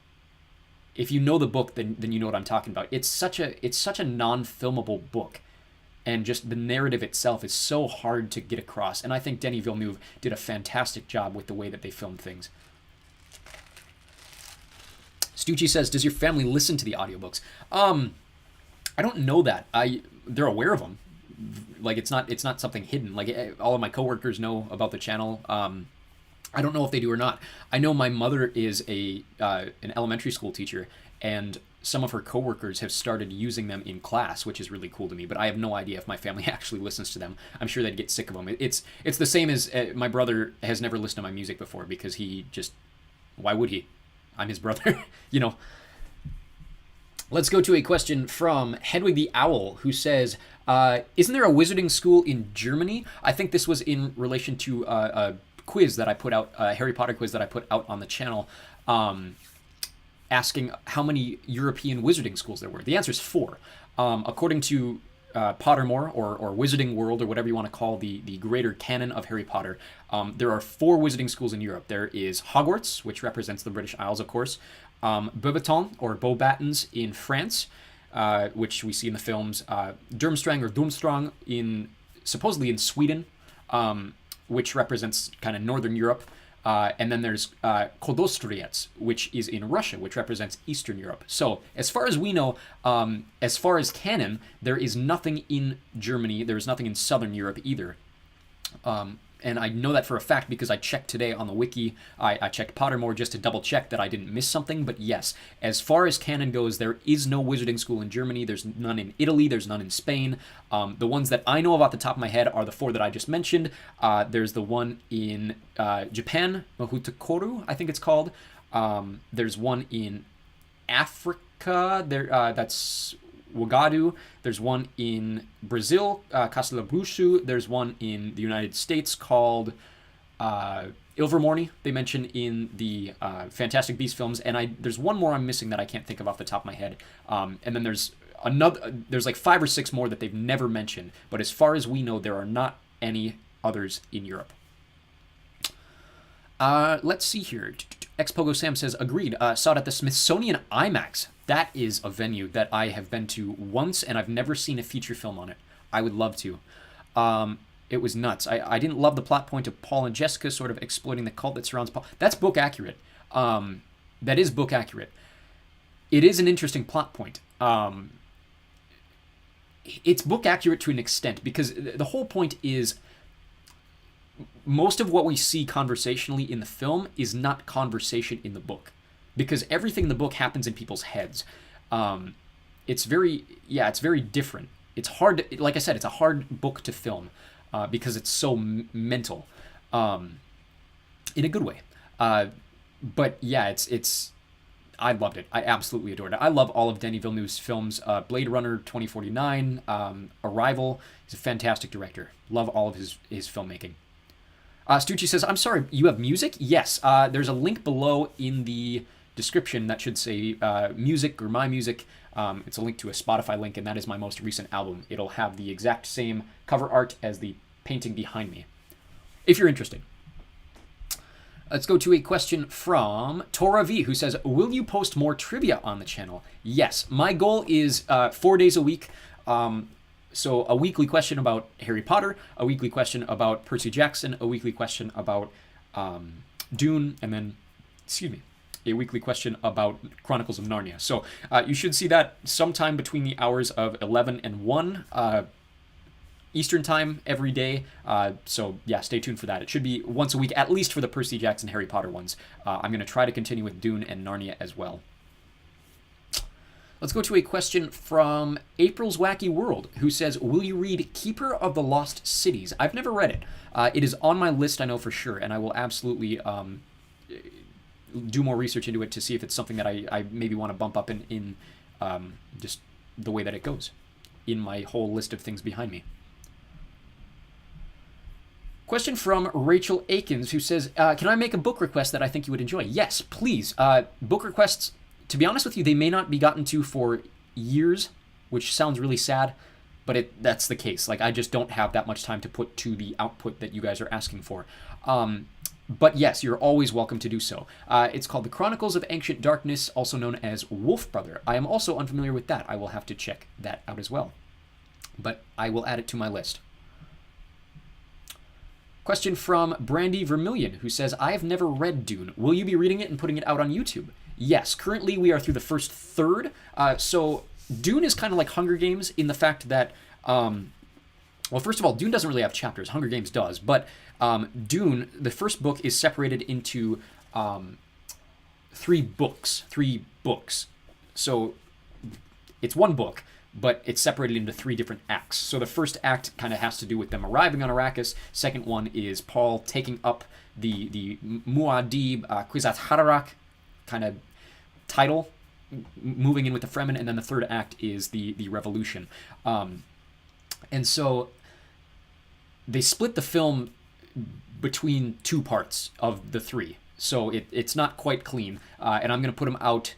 If you know the book, then you know what I'm talking about. It's such a non-filmable book, and just the narrative itself is so hard to get across. And I think Denis Villeneuve did a fantastic job with the way that they filmed things. Stucci says, "Does your family listen to the audiobooks?" I don't know that. They're aware of them. Like, it's not something hidden. Like, all of my coworkers know about the channel. I don't know if they do or not. I know my mother is an elementary school teacher, and some of her coworkers have started using them in class, which is really cool to me. But I have no idea if my family actually listens to them. I'm sure they'd get sick of them. It's the same as my brother has never listened to my music before, because he just, why would he? I'm his brother, you know. Let's go to a question from Hedwig the Owl, who says, isn't there a wizarding school in Germany? I think this was in relation to a quiz that I put out, a Harry Potter quiz that I put out on the channel, asking how many European wizarding schools there were. The answer is 4. According to Pottermore, or Wizarding World, or whatever you want to call the greater canon of Harry Potter, there are 4 wizarding schools in Europe. There is Hogwarts, which represents the British Isles, of course, Beauxbatons, or Beauxbatons in France, which we see in the films, Durmstrang or Durmstrang supposedly in Sweden, which represents kind of Northern Europe. And then there's Kodostriets, which is in Russia, which represents Eastern Europe. So as far as we know, as far as canon, there is nothing in Germany. There is nothing in Southern Europe either. And I know that for a fact because I checked today on the wiki. I checked Pottermore just to double check that I didn't miss something. But yes, as far as canon goes, there is no wizarding school in Germany. There's none in Italy. There's none in Spain. The ones that I know of off the top of my head are the 4 that I just mentioned. There's the one in Japan, Mahutakoru, I think it's called. There's one in Africa. That's Wagadu. There's one in Brazil, Castelo Bruxo. There's one in the United States called Ilvermorny. They mention in the Fantastic Beasts films, and there's one more I'm missing that I can't think of off the top of my head. And then there's like 5 or 6 more that they've never mentioned. But as far as we know, there are not any others in Europe. Let's see here. Xpogo Sam says, agreed. Saw it at the Smithsonian IMAX. That is a venue that I have been to once, and I've never seen a feature film on it. I would love to. It was nuts. I didn't love the plot point of Paul and Jessica sort of exploiting the cult that surrounds Paul. That's book accurate. That is book accurate. It is an interesting plot point. It's book accurate to an extent, because the whole point is most of what we see conversationally in the film is not conversation in the book, because everything in the book happens in people's heads. It's very different. It's hard to, like I said, it's a hard book to film because it's so mental, in a good way. But yeah, it's I loved it. I absolutely adored it. I love all of Denis Villeneuve's films. Blade Runner 2049, Arrival. He's a fantastic director. Love all of his filmmaking. Stucci says, I'm sorry, you have music? Yes. There's a link below in the description that should say music or my music. It's a link to a Spotify link, and that is my most recent album. It'll have the exact same cover art as the painting behind me, if you're interested. Let's go to a question from Tora V, who says, will you post more trivia on the channel? Yes. My goal is 4 days a week. So a weekly question about Harry Potter, a weekly question about Percy Jackson, a weekly question about Dune, and then, excuse me, a weekly question about Chronicles of Narnia. So you should see that sometime between the hours of 11 and 1 Eastern time every day. So yeah, stay tuned for that. It should be once a week, at least for the Percy Jackson, Harry Potter ones. I'm going to try to continue with Dune and Narnia as well. Let's go to a question from April's Wacky World, who says, will you read Keeper of the Lost Cities? I've never read it. It is on my list, I know for sure, and I will absolutely do more research into it to see if it's something that I maybe want to bump up in just the way that it goes in my whole list of things behind me. Question from Rachel Akins, who says, can I make a book request that I think you would enjoy? Yes, please. Book requests, to be honest with you, they may not be gotten to for years, which sounds really sad, but that's the case. Like, I just don't have that much time to put to the output that you guys are asking for. But yes, you're always welcome to do so. It's called The Chronicles of Ancient Darkness, also known as Wolf Brother. I am also unfamiliar with that. I will have to check that out as well. But I will add it to my list. Question from Brandy Vermillion, who says, I have never read Dune. Will you be reading it and putting it out on YouTube? Yes, currently we are through the first third. So Dune is kind of like Hunger Games in the fact that, well, first of all, Dune doesn't really have chapters. Hunger Games does. But Dune, the first book, is separated into three books. So it's one book, but it's separated into three different acts. So the first act kind of has to do with them arriving on Arrakis. Second one is Paul taking up the Muad'Dib Kwisatz Haderach kind of title, moving in with the Fremen, and then the third act is the revolution. And so they split the film between two parts of the three. So it's not quite clean, and I'm going to put them out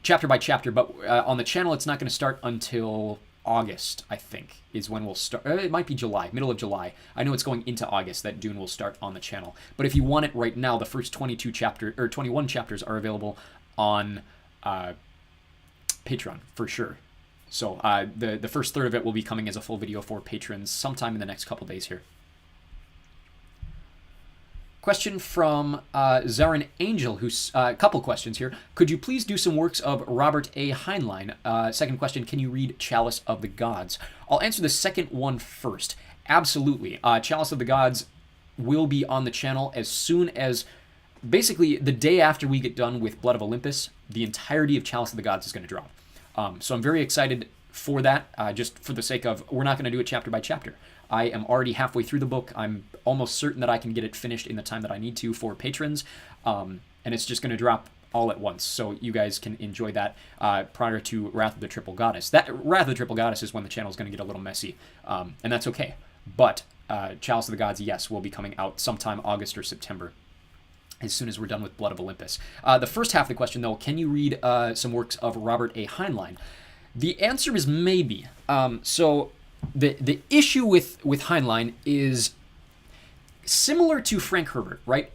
chapter by chapter, but on the channel it's not going to start until August, I think, is when we'll start. It might be July, middle of July. I know it's going into August that Dune will start on the channel. But if you want it right now, the first 21 chapters are available on Patreon for sure. So the first third of it will be coming as a full video for patrons sometime in the next couple days here. Question from Zarin Angel, who's a couple questions here. Could you please do some works of Robert A. Heinlein? Second question, can you read Chalice of the Gods? I'll answer the second one first. Absolutely. Chalice of the Gods will be on the channel as soon as, basically, the day after we get done with Blood of Olympus, the entirety of Chalice of the Gods is going to drop. So I'm very excited for that, just for the sake of, we're not going to do it chapter by chapter. I am already halfway through the book. I'm almost certain that I can get it finished in the time that I need to for patrons, and it's just going to drop all at once, so you guys can enjoy that prior to Wrath of the Triple Goddess. That Wrath of the Triple Goddess is when the channel is going to get a little messy, and that's okay. But Chalice of the Gods, yes, will be coming out sometime August or September, as soon as we're done with Blood of Olympus. The first half of the question, though, can you read some works of Robert A. Heinlein? The answer is maybe. So the issue with Heinlein is similar to Frank Herbert, right?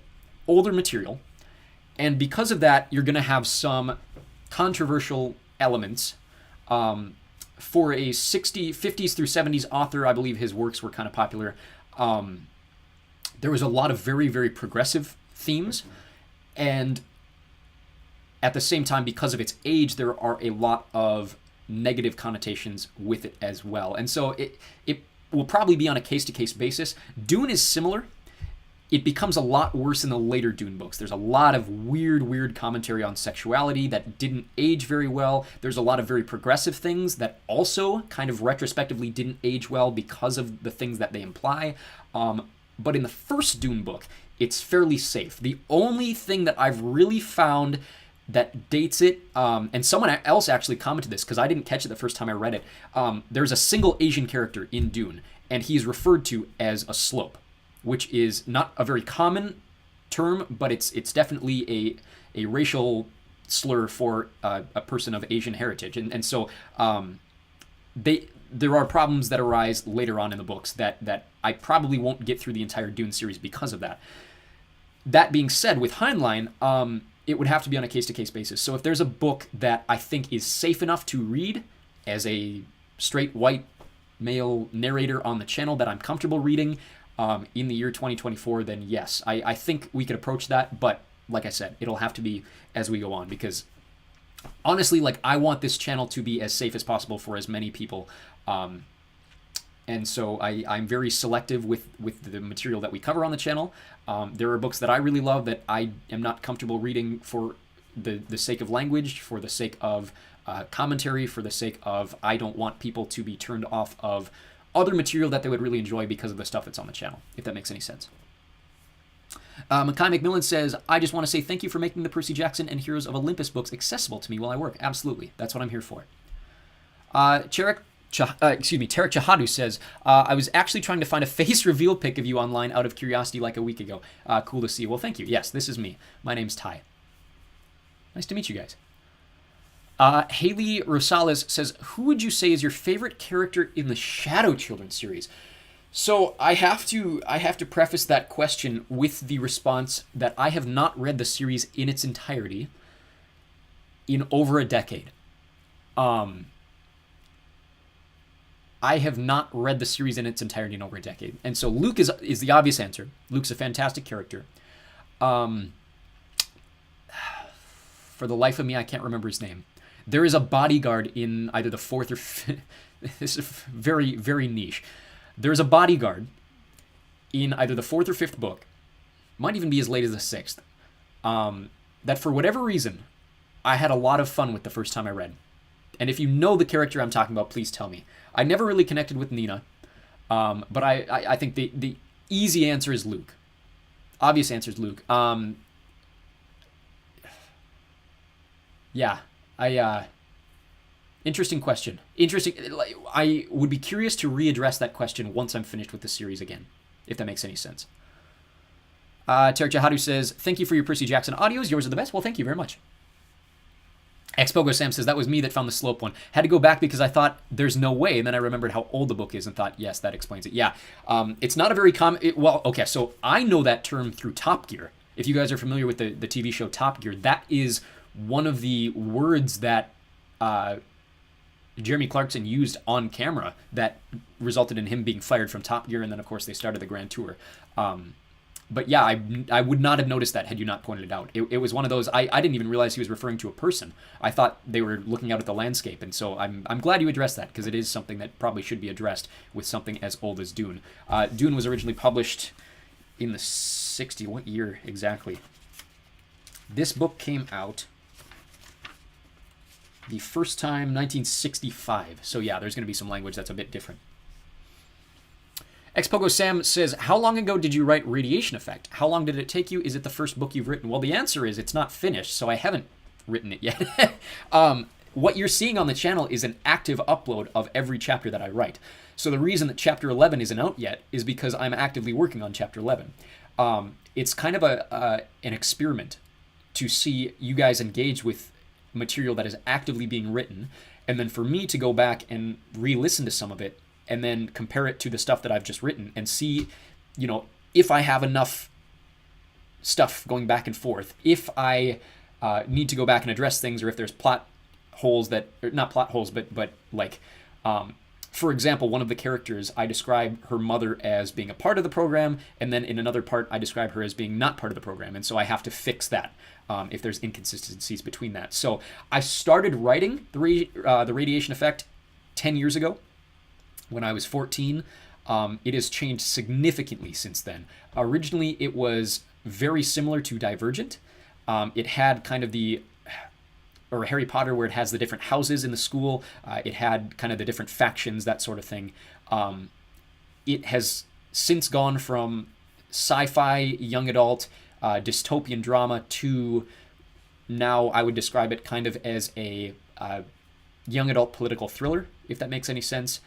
Older material. And because of that, you're going to have some controversial elements. For a 50s through 70s author, I believe his works were kind of popular. There was a lot of very, very progressive themes. And at the same time, because of its age, there are a lot of negative connotations with it as well. And so it will probably be on a case-to-case basis. Dune is similar. It becomes a lot worse in the later Dune books. There's a lot of weird commentary on sexuality that didn't age very well. There's a lot of very progressive things that also kind of retrospectively didn't age well because of the things that they imply. But in the first Dune book, it's fairly safe. The only thing that I've really found that dates it, and someone else actually commented this because I didn't catch it the first time I read it. There's a single Asian character in Dune, and he's referred to as a slope, which is not a very common term, but it's definitely a racial slur for a person of Asian heritage, and so there are problems that arise later on in the books that I probably won't get through the entire Dune series because of that. That being said, with Heinlein, it would have to be on a case-to-case basis. So if there's a book that I think is safe enough to read as a straight white male narrator on the channel that I'm comfortable reading in the year 2024, then yes, I think we could approach that. But like I said, it'll have to be as we go on, because honestly, like, I want this channel to be as safe as possible for as many people. And so I'm very selective with the material that we cover on the channel. There are books that I really love that I am not comfortable reading for the sake of language, for the sake of commentary, for the sake of I don't want people to be turned off of other material that they would really enjoy because of the stuff that's on the channel, if that makes any sense. Mackay McMillan says, I just want to say thank you for making the Percy Jackson and Heroes of Olympus books accessible to me while I work. Absolutely. That's what I'm here for. Tarek Chahadu says, I was actually trying to find a face reveal pic of you online out of curiosity like a week ago. Cool to see you. Well, thank you. Yes, this is me. My name's Ty. Nice to meet you guys. Haley Rosales says, who would you say is your favorite character in the Shadow Children series? So I have to preface that question with the response that I have not read the series in its entirety in over a decade. I have not read the series in its entirety in over a decade. And so Luke is the obvious answer. Luke's a fantastic character. For the life of me, I can't remember his name. There is a bodyguard in either the fourth or fifth. This is very, very niche. There's a bodyguard in either the fourth or fifth book, might even be as late as the sixth, that for whatever reason, I had a lot of fun with the first time I read. And if you know the character I'm talking about, please tell me. I never really connected with Nina, but I think the easy answer is Luke. Obvious answer is Luke. Interesting question. I would be curious to readdress that question once I'm finished with the series again, if that makes any sense. Tarek Jahadu says, thank you for your Percy Jackson audios. Yours are the best. Well, thank you very much. Expogo Sam says, that was me that found the slope one. Had to go back because I thought there's no way, and then I remembered how old the book is and thought, yes, that explains it. Yeah, it's not a very common... okay, so I know that term through Top Gear. If you guys are familiar with the TV show Top Gear, that is one of the words that Jeremy Clarkson used on camera that resulted in him being fired from Top Gear, and then, of course, they started the Grand Tour. But yeah, I would not have noticed that had you not pointed it out. It was one of those, I didn't even realize he was referring to a person. I thought they were looking out at the landscape, and so I'm glad you addressed that, because it is something that probably should be addressed with something as old as Dune. Dune was originally published in the 60s. What year exactly? This book came out the first time 1965. So yeah, there's going to be some language that's a bit different. Expogo Sam says, how long ago did you write Radiation Effect? How long did it take you? Is it the first book you've written? Well, the answer is it's not finished, so I haven't written it yet. What you're seeing on the channel is an active upload of every chapter that I write. So the reason that Chapter 11 isn't out yet is because I'm actively working on Chapter 11. It's kind of an experiment to see you guys engage with material that is actively being written, and then for me to go back and re-listen to some of it and then compare it to the stuff that I've just written and see, if I have enough stuff going back and forth, if I need to go back and address things, or if there's plot holes that, or not plot holes, but like, for example, one of the characters, I describe her mother as being a part of the program, and then in another part, I describe her as being not part of the program, and so I have to fix that if there's inconsistencies between that. So I started writing the Radiation Effect 10 years ago when I was 14. It has changed significantly since then. Originally, it was very similar to Divergent. It had kind of or Harry Potter, where it has the different houses in the school. It had kind of the different factions, that sort of thing. It has since gone from sci-fi, young adult, dystopian drama to now I would describe it kind of as a young adult political thriller, if that makes any sense.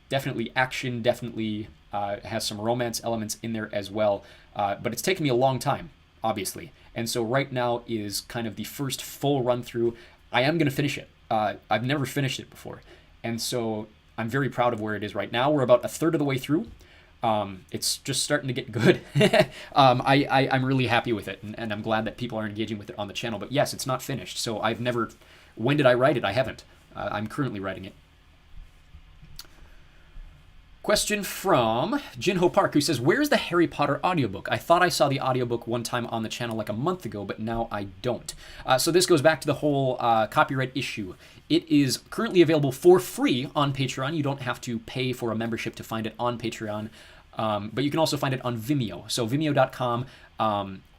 Definitely action, definitely has some romance elements in there as well. But it's taken me a long time, obviously. And so right now is kind of the first full run through. I am going to finish it. I've never finished it before. And so I'm very proud of where it is right now. We're about a third of the way through. It's just starting to get good. I'm really happy with it, and I'm glad that people are engaging with it on the channel. But yes, it's not finished. So I've never... When did I write it? I haven't. I'm currently writing it. Question from Jinho Park, who says, where's the Harry Potter audiobook? I thought I saw the audiobook one time on the channel like a month ago, but now I don't. So this goes back to the whole copyright issue. It is currently available for free on Patreon. You don't have to pay for a membership to find it on Patreon, but you can also find it on Vimeo. So vimeo.com,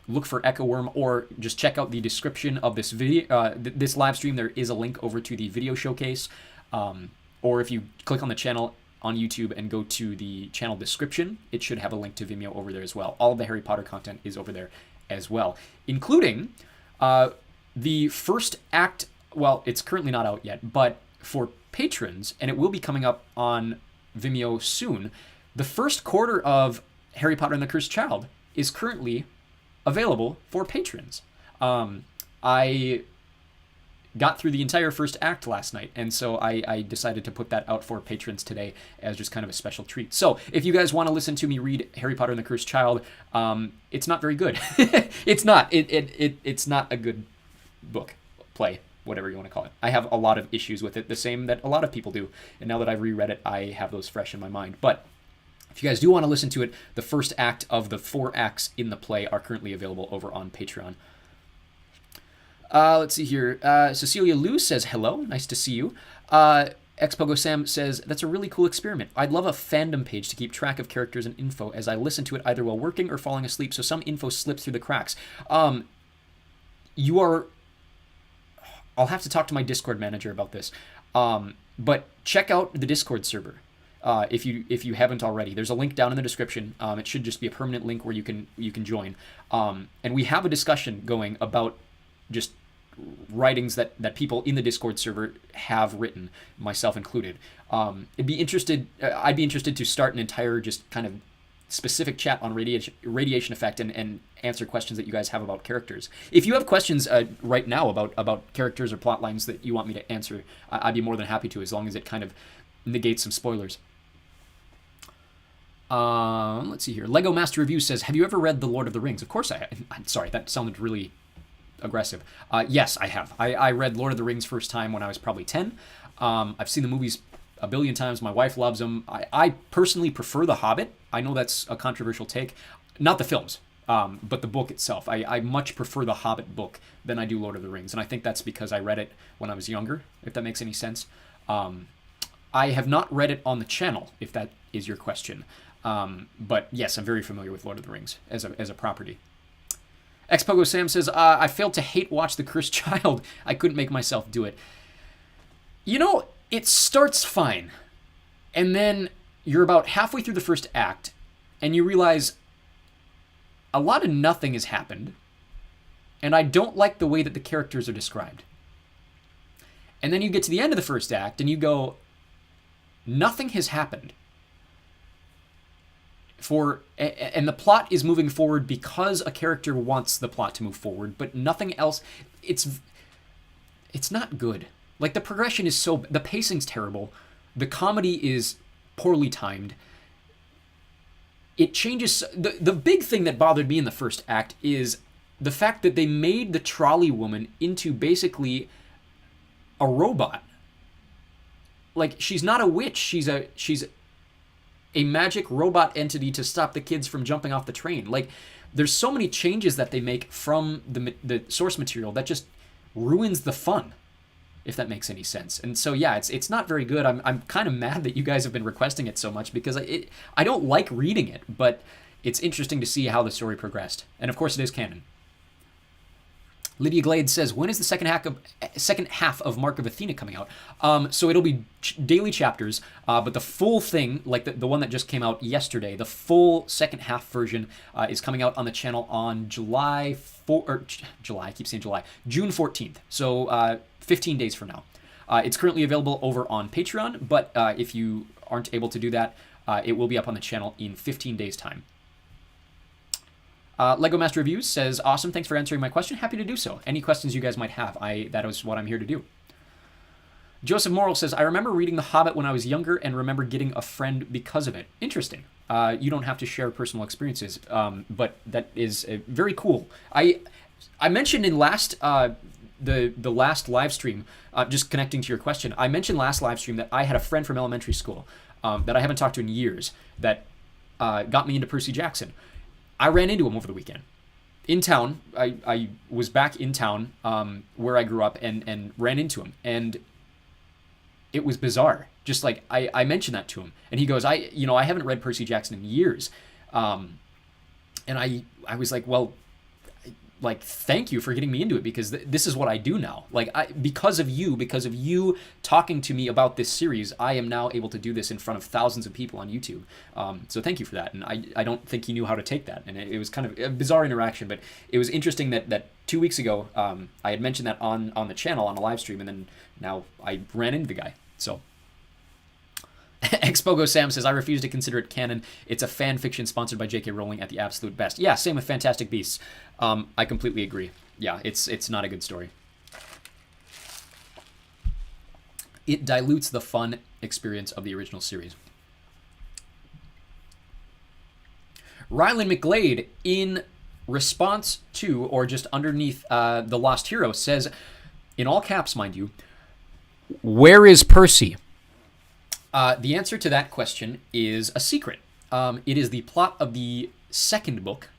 look for Echo Worm, or just check out the description of this video, this live stream. There is a link over to the video showcase, or if you click on the channel on YouTube and go to the channel description, it should have a link to Vimeo over there as well. All of the Harry Potter content is over there as well, including the first act. Well, it's currently not out yet, but for patrons, and it will be coming up on Vimeo soon, the first quarter of Harry Potter and the Cursed Child is currently available for patrons. I got through the entire first act last night, and so I decided to put that out for patrons today as just kind of a special treat. So if you guys want to listen to me read Harry Potter and the Cursed Child, it's not very good. It's not. It's not a good book, play, whatever you want to call it. I have a lot of issues with it, the same that a lot of people do, and now that I've reread it, I have those fresh in my mind. But if you guys do want to listen to it, the first act of the 4 acts in the play are currently available over on Patreon. Let's see here. Cecilia Liu says, hello, nice to see you. Xpogo Sam says, that's a really cool experiment. I'd love a fandom page to keep track of characters and info as I listen to it either while working or falling asleep, so some info slips through the cracks. I'll have to talk to my Discord manager about this. But check out the Discord server. If you haven't already, there's a link down in the description. It should just be a permanent link where you can join. And we have a discussion going about just writings that people in the Discord server have written, myself included. I'd be interested to start an entire just kind of specific chat on radiation effect and answer questions that you guys have about characters. If you have questions right now about characters or plot lines that you want me to answer, I'd be more than happy to, as long as it kind of negates some spoilers. Let's see here. Lego Master Review says, have you ever read The Lord of the Rings? Of course I have. I'm sorry, that sounded really aggressive. Yes, I have. I read Lord of the Rings first time when I was probably 10. I've seen the movies a billion times. My wife loves them. I personally prefer The Hobbit. I know that's a controversial take. Not the films, but the book itself. I much prefer the Hobbit book than I do Lord of the Rings. And I think that's because I read it when I was younger, if that makes any sense. I have not read it on the channel, if that is your question. But yes, I'm very familiar with Lord of the Rings as a property. Xpogo Sam says, I failed to hate watch The Cursed Child. I couldn't make myself do it. You know, it starts fine. And then you're about halfway through the first act, and you realize a lot of nothing has happened, and I don't like the way that the characters are described. And then you get to the end of the first act, and you go, nothing has happened. And the plot is moving forward because a character wants the plot to move forward, but nothing else. It's not good. Like, the progression is the pacing's terrible. The comedy is poorly timed. It changes. The big thing that bothered me in the first act is the fact that they made the trolley woman into basically a robot. Like, she's not a witch. She's a magic robot entity to stop the kids from jumping off the train. Like, there's so many changes that they make from the source material that just ruins the fun, if that makes any sense. And so, yeah, it's not very good. I'm kind of mad that you guys have been requesting it so much, because I don't like reading it, but it's interesting to see how the story progressed. And of course, it is canon. Lydia Glade says, when is the second half of Mark of Athena coming out? So it'll be daily chapters, but the full thing, like the one that just came out yesterday, the full second half version is coming out on the channel on June 14th. So 15 days from now. It's currently available over on Patreon, but if you aren't able to do that, it will be up on the channel in 15 days' time. Lego Master Reviews says, awesome, thanks for answering my question. Happy to do so. Any questions you guys might have, that is what I'm here to do. Joseph Morrill says, I remember reading The Hobbit when I was younger and remember getting a friend because of it. Interesting. You don't have to share personal experiences, but that is very cool. I mentioned in the last live stream, just connecting to your question, I mentioned last live stream that I had a friend from elementary school. that I haven't talked to in years that got me into Percy Jackson. I ran into him over the weekend. In town, I was back in town where I grew up and ran into him. And it was bizarre. Just like I mentioned that to him. And he goes, I haven't read Percy Jackson in years. And I was like, well, like, thank you for getting me into it, because this is what I do now. Like, because of you talking to me about this series, I am now able to do this in front of thousands of people on YouTube. So thank you for that. And I don't think he knew how to take that. And it was kind of a bizarre interaction, but it was interesting that 2 weeks ago, I had mentioned that on the channel, on a live stream, and then now I ran into the guy. So Expogo Sam says, I refuse to consider it canon. It's a fan fiction sponsored by J.K. Rowling at the absolute best. Yeah, same with Fantastic Beasts. I completely agree. Yeah, it's not a good story. It dilutes the fun experience of the original series. Rylan McGlade, in response to, or just underneath The Lost Hero, says, in all caps, mind you, where is Percy? The answer to that question is a secret. It is the plot of the second book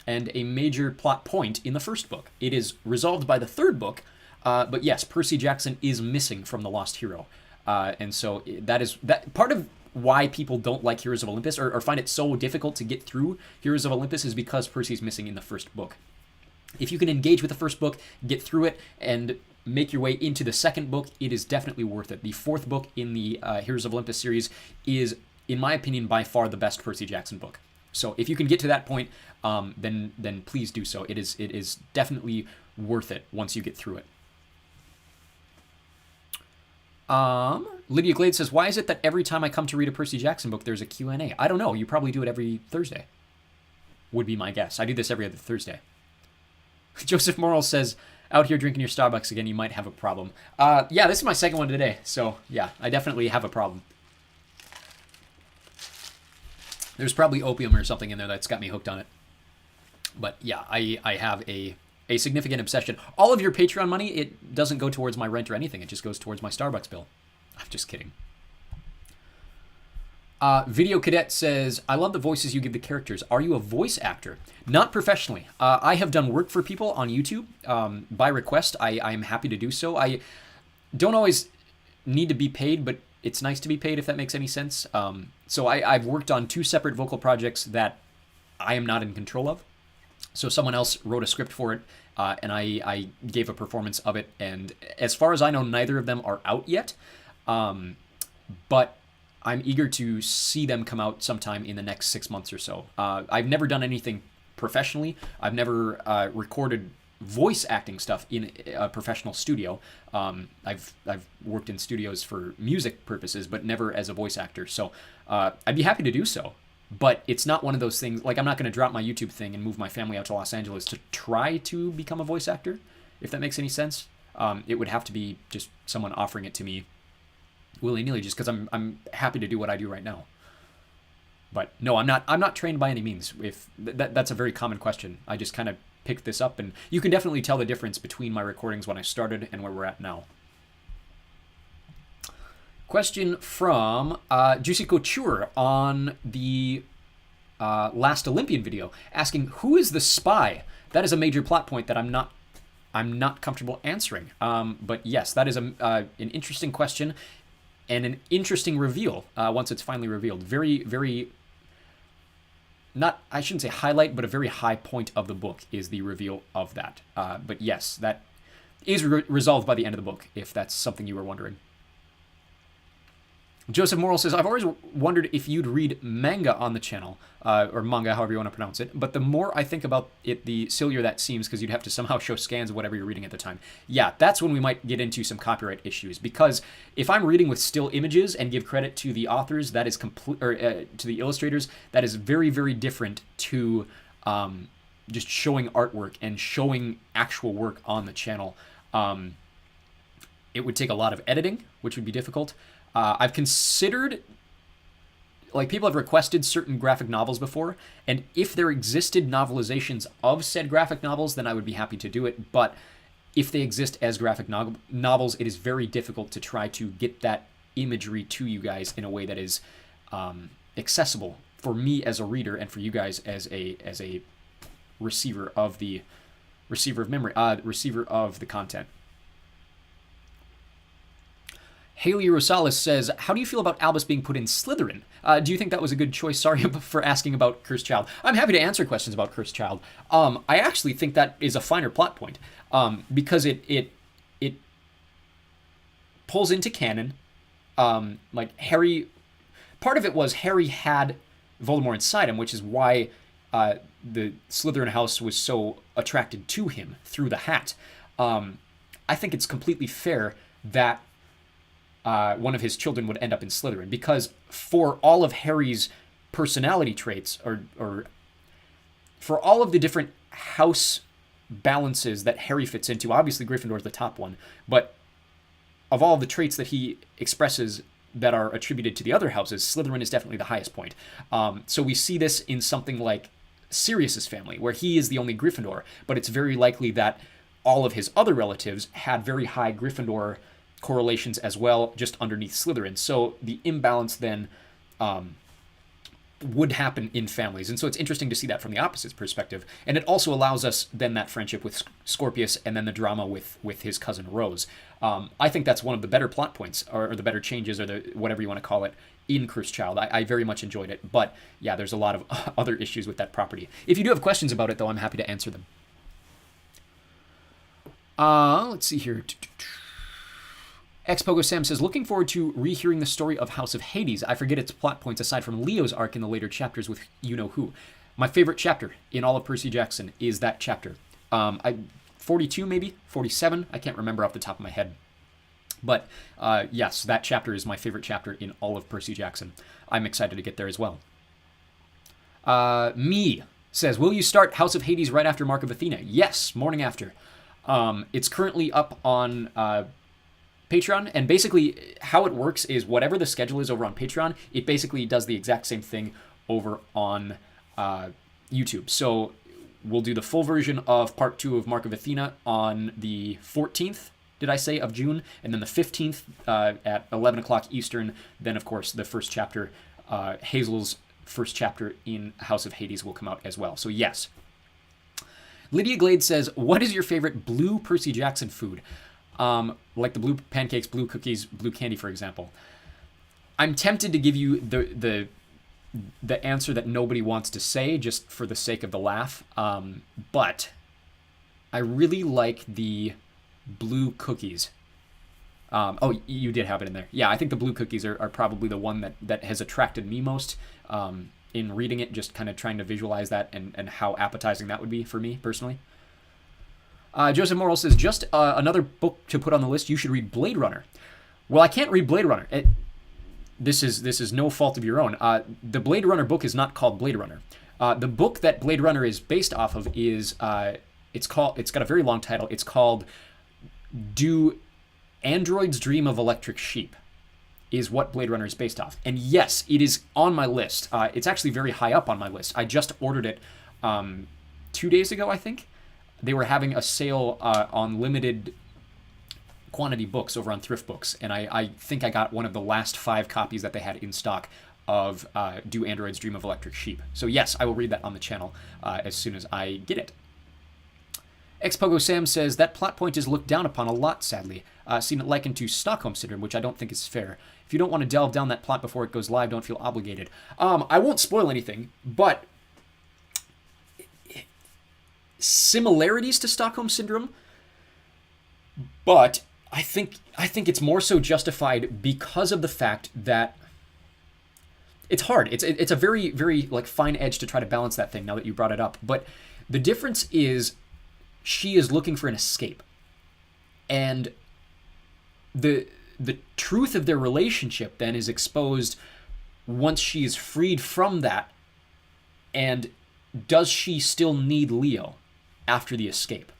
and a major plot point in the first book. It is resolved by the third book, but yes, Percy Jackson is missing from The Lost Hero. And so that part of why people don't like Heroes of Olympus or find it so difficult to get through Heroes of Olympus is because Percy's missing in the first book. If you can engage with the first book, get through it, and make your way into the second book, it is definitely worth it. The fourth book in the Heroes of Olympus series is, in my opinion, by far the best Percy Jackson book. So if you can get to that point, then please do so. It is definitely worth it once you get through it. Lydia Glade says, why is it that every time I come to read a Percy Jackson book, there's a Q&A? I don't know. You probably do it every Thursday, would be my guess. I do this every other Thursday. Joseph Morrill says, out here drinking your Starbucks again, you might have a problem. Yeah, this is my second one today. So, yeah, I definitely have a problem. There's probably opium or something in there that's got me hooked on it. But, yeah, I have a significant obsession. All of your Patreon money, it doesn't go towards my rent or anything. It just goes towards my Starbucks bill. I'm just kidding. Video Cadet says, I love the voices you give the characters. Are you a voice actor? Not professionally. I have done work for people on YouTube by request. I am happy to do so. I don't always need to be paid, but it's nice to be paid, if that makes any sense. So I've worked on 2 separate vocal projects that I am not in control of. So someone else wrote a script for it, and I gave a performance of it. And as far as I know, neither of them are out yet. But I'm eager to see them come out sometime in the next 6 months or so. I've never done anything professionally. I've never recorded voice acting stuff in a professional studio. I've worked in studios for music purposes, but never as a voice actor. So I'd be happy to do so. But it's not one of those things, like I'm not going to drop my YouTube thing and move my family out to Los Angeles to try to become a voice actor, if that makes any sense. It would have to be just someone offering it to me willy-nilly, just because I'm happy to do what I do right now. But no, I'm not trained by any means. If that's a very common question. I just kind of picked this up, and you can definitely tell the difference between my recordings when I started and where we're at now. Question from Juicy Couture on the last Olympian video, asking, who is the spy? That is a major plot point that I'm not comfortable answering. But yes, that is an interesting question and an interesting reveal once it's finally revealed. Very, very, not, I shouldn't say highlight, but a very high point of the book is the reveal of that. But yes, that is resolved by the end of the book, if that's something you were wondering. Joseph Morrill says, I've always wondered if you'd read manga on the channel, or manga, however you want to pronounce it, but the more I think about it, the sillier that seems, because you'd have to somehow show scans of whatever you're reading at the time. Yeah, that's when we might get into some copyright issues, because if I'm reading with still images and give credit to the authors, that is to the illustrators, that is very, very different to just showing artwork and showing actual work on the channel. It would take a lot of editing, which would be difficult. I've considered, like, people have requested certain graphic novels before, and if there existed novelizations of said graphic novels, then I would be happy to do it. But if they exist as graphic novels, it is very difficult to try to get that imagery to you guys in a way that is accessible for me as a reader and for you guys as a receiver of the receiver of the content. Haley Rosales says, how do you feel about Albus being put in Slytherin? Do you think that was a good choice? Sorry for asking about Cursed Child. I'm happy to answer questions about Cursed Child. I actually think that is a finer plot point because it pulls into canon. Like Harry, part of it was Harry had Voldemort inside him, which is why the Slytherin house was so attracted to him through the hat. I think it's completely fair that one of his children would end up in Slytherin, because for all of Harry's personality traits, or for all of the different house balances that Harry fits into, obviously Gryffindor is the top one, but of all the traits that he expresses that are attributed to the other houses, Slytherin is definitely the highest point. So we see this in something like Sirius's family, where he is the only Gryffindor, but it's very likely that all of his other relatives had very high Gryffindor correlations as well, just underneath Slytherin. So the imbalance then would happen in families. And so it's interesting to see that from the opposite perspective. And it also allows us then that friendship with Scorpius and then the drama with his cousin Rose. I think that's one of the better plot points, or the better changes, or the whatever you want to call it, in Cursed Child. I very much enjoyed it. But yeah, there's a lot of other issues with that property. If you do have questions about it, though, I'm happy to answer them. Let's see here. Xpogo Sam says, looking forward to rehearing the story of House of Hades. I forget its plot points aside from Leo's arc in the later chapters with you-know-who. My favorite chapter in all of Percy Jackson is that chapter. 42 maybe? 47? I can't remember off the top of my head. But yes, that chapter is my favorite chapter in all of Percy Jackson. I'm excited to get there as well. Me says, will you start House of Hades right after Mark of Athena? Yes, morning after. It's currently up on Patreon, and basically how it works is whatever the schedule is over on Patreon, it basically does the exact same thing over on YouTube. So we'll do the full version of part 2 of Mark of Athena on the 14th, did I say, of June, and then the 15th at 11 o'clock Eastern. Then, of course, the first chapter, Hazel's first chapter in House of Hades, will come out as well. So yes. Lydia Glade says, what is your favorite blue Percy Jackson food? Like the blue pancakes, blue cookies, blue candy, for example. I'm tempted to give you the answer that nobody wants to say, just for the sake of the laugh. But I really like the blue cookies. Oh, you did have it in there. Yeah, I think the blue cookies are probably the one that has attracted me most in reading it, just kind of trying to visualize that and how appetizing that would be for me personally. Joseph Morrill says, just another book to put on the list. You should read Blade Runner. Well, I can't read Blade Runner. This is no fault of your own. The Blade Runner book is not called Blade Runner. The book that Blade Runner is based off of is it's got a very long title. It's called Do Androids Dream of Electric Sheep, is what Blade Runner is based off. And yes, it is on my list. It's actually very high up on my list. I just ordered it 2 days ago, I think. They were having a sale on limited quantity books over on Thrift Books, and I think I got one of the last 5 copies that they had in stock of Do Androids Dream of Electric Sheep. So yes, I will read that on the channel as soon as I get it. Xpogo Sam says, that plot point is looked down upon a lot, sadly. Seen it likened to Stockholm Syndrome, which I don't think is fair. If you don't want to delve down that plot before it goes live, don't feel obligated. I won't spoil anything, but similarities to Stockholm Syndrome, but I think it's more so justified because of the fact that it's hard. It's a very, very like fine edge to try to balance that thing now that you brought it up. But the difference is she is looking for an escape, and the truth of their relationship then is exposed once she is freed from that. And does she still need Leo after the escape?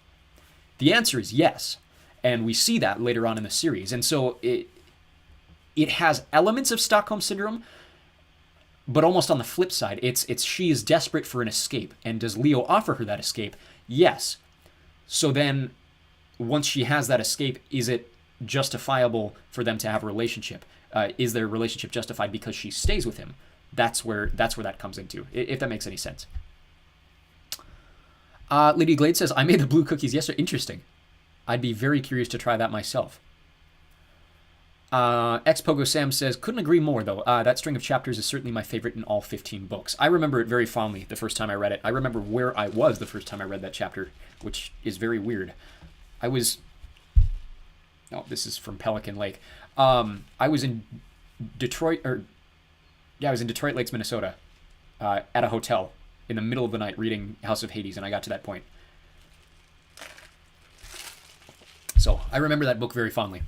The answer is yes, and we see that later on in the series. And so it has elements of Stockholm Syndrome, but almost on the flip side, it's she is desperate for an escape, and does Leo offer her that escape? Yes. So then, once she has that escape, is it justifiable for them to have a relationship? Is their relationship justified because she stays with him? That's where that comes into, if that makes any sense. Lady Glade says, I made the blue cookies yesterday. Interesting. I'd be very curious to try that myself. Xpogo Sam says, couldn't agree more, though. That string of chapters is certainly my favorite in all 15 books. I remember it very fondly the first time I read it. I remember where I was the first time I read that chapter, which is very weird. I was... Oh, this is from Pelican Lake. I was in Detroit, I was in Detroit Lakes, Minnesota, at a hotel in the middle of the night reading House of Hades, and I got to that point. So I remember that book very fondly.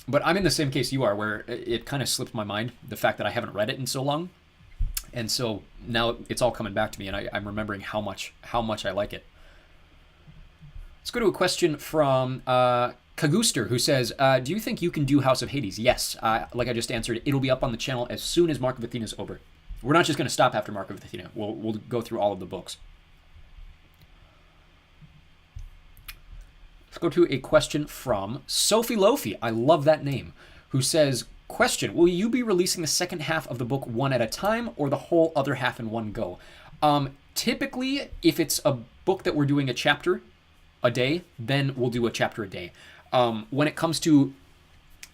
But I'm in the same case you are, where it kind of slipped my mind, the fact that I haven't read it in so long. And so now it's all coming back to me, and I'm remembering how much I like it. Let's go to a question from Kaguster, who says, do you think you can do House of Hades? Yes. Like I just answered, it'll be up on the channel as soon as Mark of Athena is over. We're not just going to stop after Mark of Athena. We'll go through all of the books. Let's go to a question from Sophie Lofi. I love that name. Who says, question, will you be releasing the second half of the book one at a time or the whole other half in one go? Typically, if it's a book that we're doing a chapter a day, then we'll do a chapter a day. When it comes to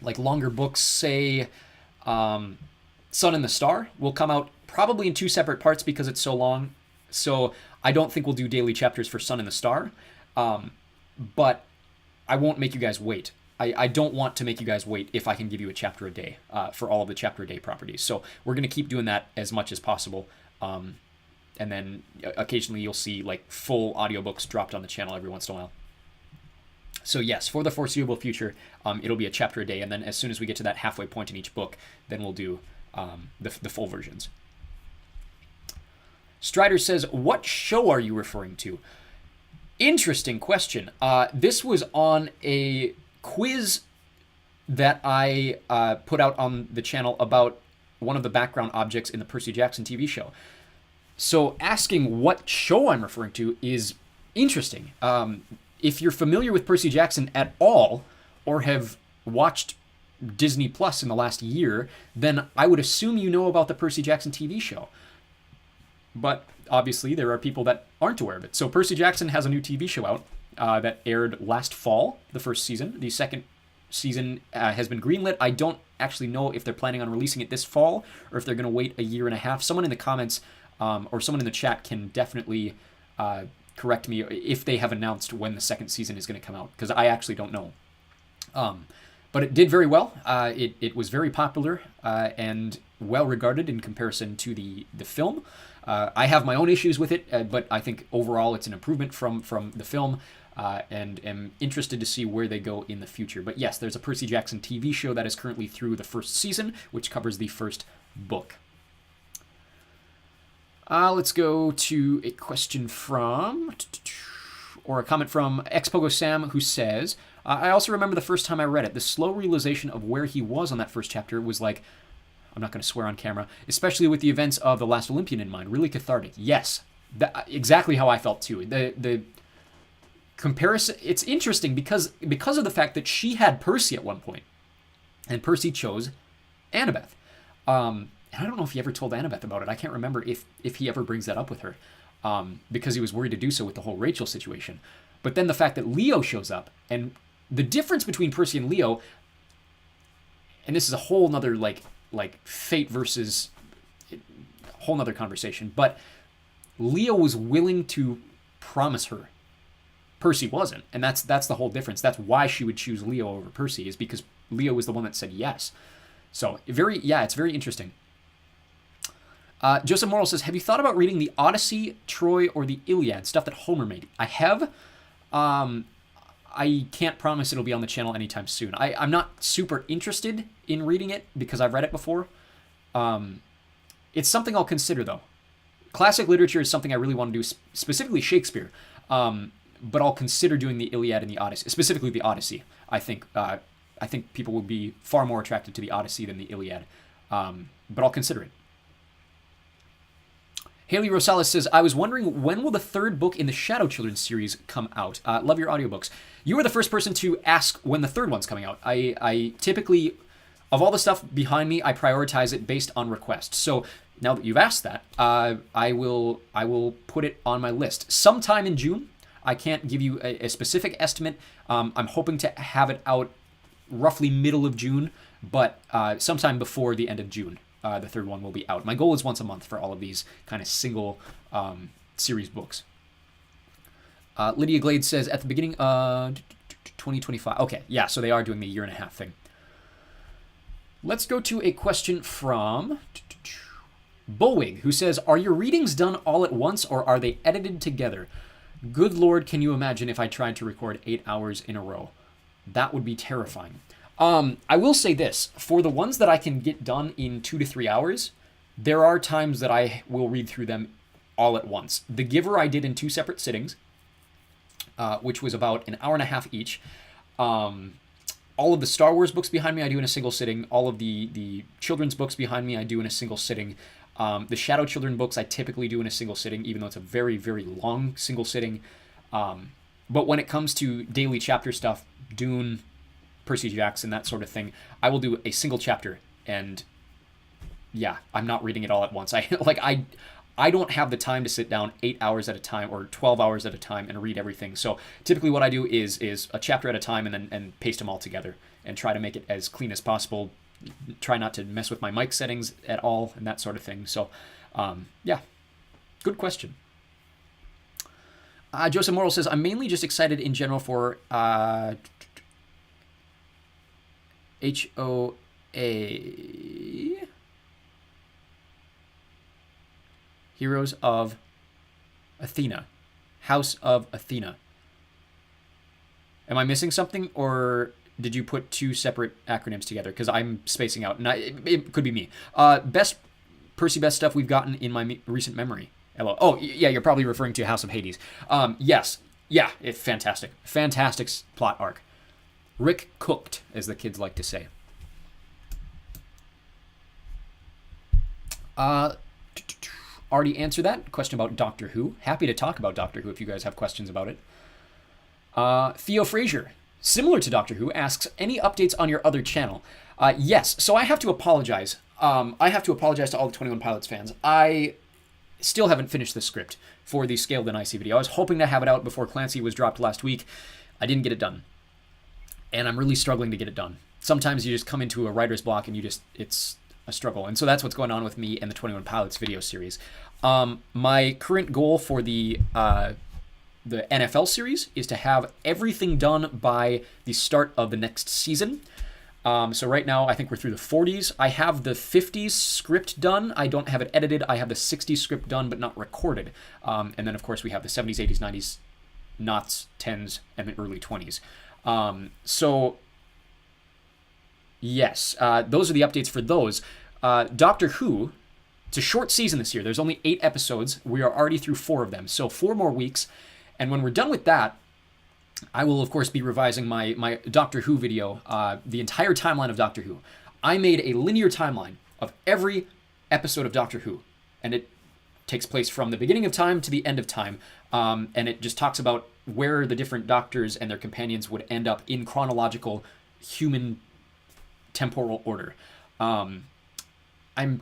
like longer books, say Sun and the Star will come out probably in 2 separate parts because it's so long. So I don't think we'll do daily chapters for Sun and the Star. But I won't make you guys wait. I don't want to make you guys wait if I can give you a chapter a day for all of the chapter a day properties. So we're going to keep doing that as much as possible. And then occasionally you'll see like full audiobooks dropped on the channel every once in a while. So yes, for the foreseeable future, it'll be a chapter a day. And then as soon as we get to that halfway point in each book, then we'll do the full versions. Strider says, what show are you referring to? Interesting question. This was on a quiz that I put out on the channel about one of the background objects in the Percy Jackson TV show. So asking what show I'm referring to is interesting. If you're familiar with Percy Jackson at all, or have watched Disney Plus in the last year, then I would assume you know about the Percy Jackson TV show. But obviously there are people that aren't aware of it. So Percy Jackson has a new TV show out that aired last fall, the first season. The second season has been greenlit. I don't actually know if they're planning on releasing it this fall or if they're going to wait a year and a half. Someone in the comments or someone in the chat can definitely correct me if they have announced when the second season is going to come out, because I actually don't know. But it did very well. It was very popular and well regarded in comparison to the film. I have my own issues with it, but I think overall it's an improvement from the film, and am interested to see where they go in the future. But yes, there's a Percy Jackson TV show that is currently through the first season, which covers the first book. Let's go to a question from, or a comment from Xpogo Sam, who says, I also remember the first time I read it, the slow realization of where he was on that first chapter was like, I'm not going to swear on camera, especially with the events of The Last Olympian in mind, really cathartic. Yes, exactly how I felt too. The comparison, it's interesting because of the fact that she had Percy at one point, and Percy chose Annabeth. And I don't know if he ever told Annabeth about it. I can't remember if he ever brings that up with her, because he was worried to do so with the whole Rachel situation. But then the fact that Leo shows up, and the difference between Percy and Leo, and this is a whole nother like fate versus whole nother conversation, but Leo was willing to promise her. Percy wasn't, and that's the whole difference. That's why she would choose Leo over Percy, is because Leo was the one that said yes. So it's very interesting. Joseph Morrill says, have you thought about reading the Odyssey, Troy, or the Iliad, stuff that Homer made? I have. I can't promise it'll be on the channel anytime soon. I'm not super interested in reading it because I've read it before. It's something I'll consider, though. Classic literature is something I really want to do, specifically Shakespeare. But I'll consider doing the Iliad and the Odyssey, specifically the Odyssey. I think people would be far more attracted to the Odyssey than the Iliad. But I'll consider it. Haley Rosales says, I was wondering when will the third book in the Shadow Children series come out? Love your audiobooks. You were the first person to ask when the third one's coming out. I typically, of all the stuff behind me, I prioritize it based on request. So now that you've asked that, I will put it on my list. Sometime in June. I can't give you a specific estimate. I'm hoping to have it out roughly middle of June, but sometime before the end of June. The third one will be out. My goal is once a month for all of these kind of single series books. Lydia Glade says, at the beginning of 2025. Okay, yeah, so they are doing the year and a half thing. Let's go to a question from Bullwig, who says, are your readings done all at once or are they edited together? Good Lord, can you imagine if I tried to record 8 hours in a row? That would be terrifying. I will say this, for the ones that I can get done in 2 to 3 hours, there are times that I will read through them all at once. The Giver I did in 2 separate sittings, which was about an hour and a half each. All of the Star Wars books behind me I do in a single sitting. All of the children's books behind me I do in a single sitting. The Shadow Children books I typically do in a single sitting, even though it's a very, very long single sitting. But when it comes to daily chapter stuff, Dune, Percy Jackson, that sort of thing, I will do a single chapter, and yeah, I'm not reading it all at once. I don't have the time to sit down 8 hours at a time or 12 hours at a time and read everything. So typically what I do is a chapter at a time and paste them all together and try to make it as clean as possible. Try not to mess with my mic settings at all and that sort of thing. So yeah, good question. Joseph Morrill says, I'm mainly just excited in general for HOA. Heroes of Athena. House of Athena. Am I missing something, or did you put 2 separate acronyms together? Because I'm spacing out, and it could be me. Best Percy Best stuff we've gotten in my recent memory. Hello. Oh, yeah, you're probably referring to House of Hades. Yes. Yeah, it's fantastic. Fantastic plot arc. Rick cooked, as the kids like to say. Already answered that question about Doctor Who. Happy to talk about Doctor Who if you guys have questions about it. Theo Frazier, similar to Doctor Who, asks, any updates on your other channel? Yes, so I have to apologize. I have to apologize to all the 21 Pilots fans. I still haven't finished the script for the Scaled and Icy video. I was hoping to have it out before Clancy was dropped last week. I didn't get it done. And I'm really struggling to get it done. Sometimes you just come into a writer's block and it's a struggle. And so that's what's going on with me and the 21 Pilots video series. My current goal for the NFL series is to have everything done by the start of the next season. So right now, I think we're through the 40s. I have the 50s script done. I don't have it edited. I have the 60s script done, but not recorded. And then, of course, we have the 70s, 80s, 90s, knots, 10s, and the early 20s. So, yes, those are the updates for those. Doctor Who, it's a short season this year. There's only 8 episodes. We are already through 4 of them. So 4 more weeks. And when we're done with that, I will, of course, be revising my Doctor Who video, the entire timeline of Doctor Who. I made a linear timeline of every episode of Doctor Who. And it takes place from the beginning of time to the end of time. And it just talks about where the different doctors and their companions would end up in chronological human temporal order. I'm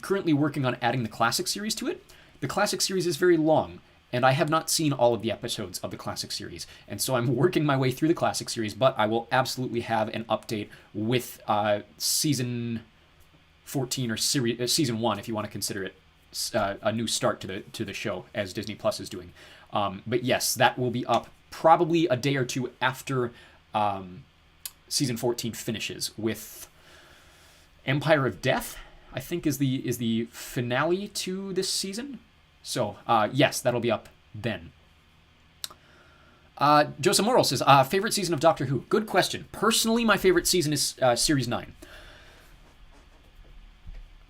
currently working on adding the classic series to it. The classic series is very long, and I have not seen all of the episodes of the classic series. And so I'm working my way through the classic series, but I will absolutely have an update with season 14 or season 1, if you want to consider it a new start to the show, as Disney Plus is doing. But yes, that will be up probably a day or two after season 14 finishes, with Empire of Death, I think, is the finale to this season. So yes, that'll be up then. Joseph Morrill says, favorite season of Doctor Who? Good question. Personally, my favorite season is Series 9.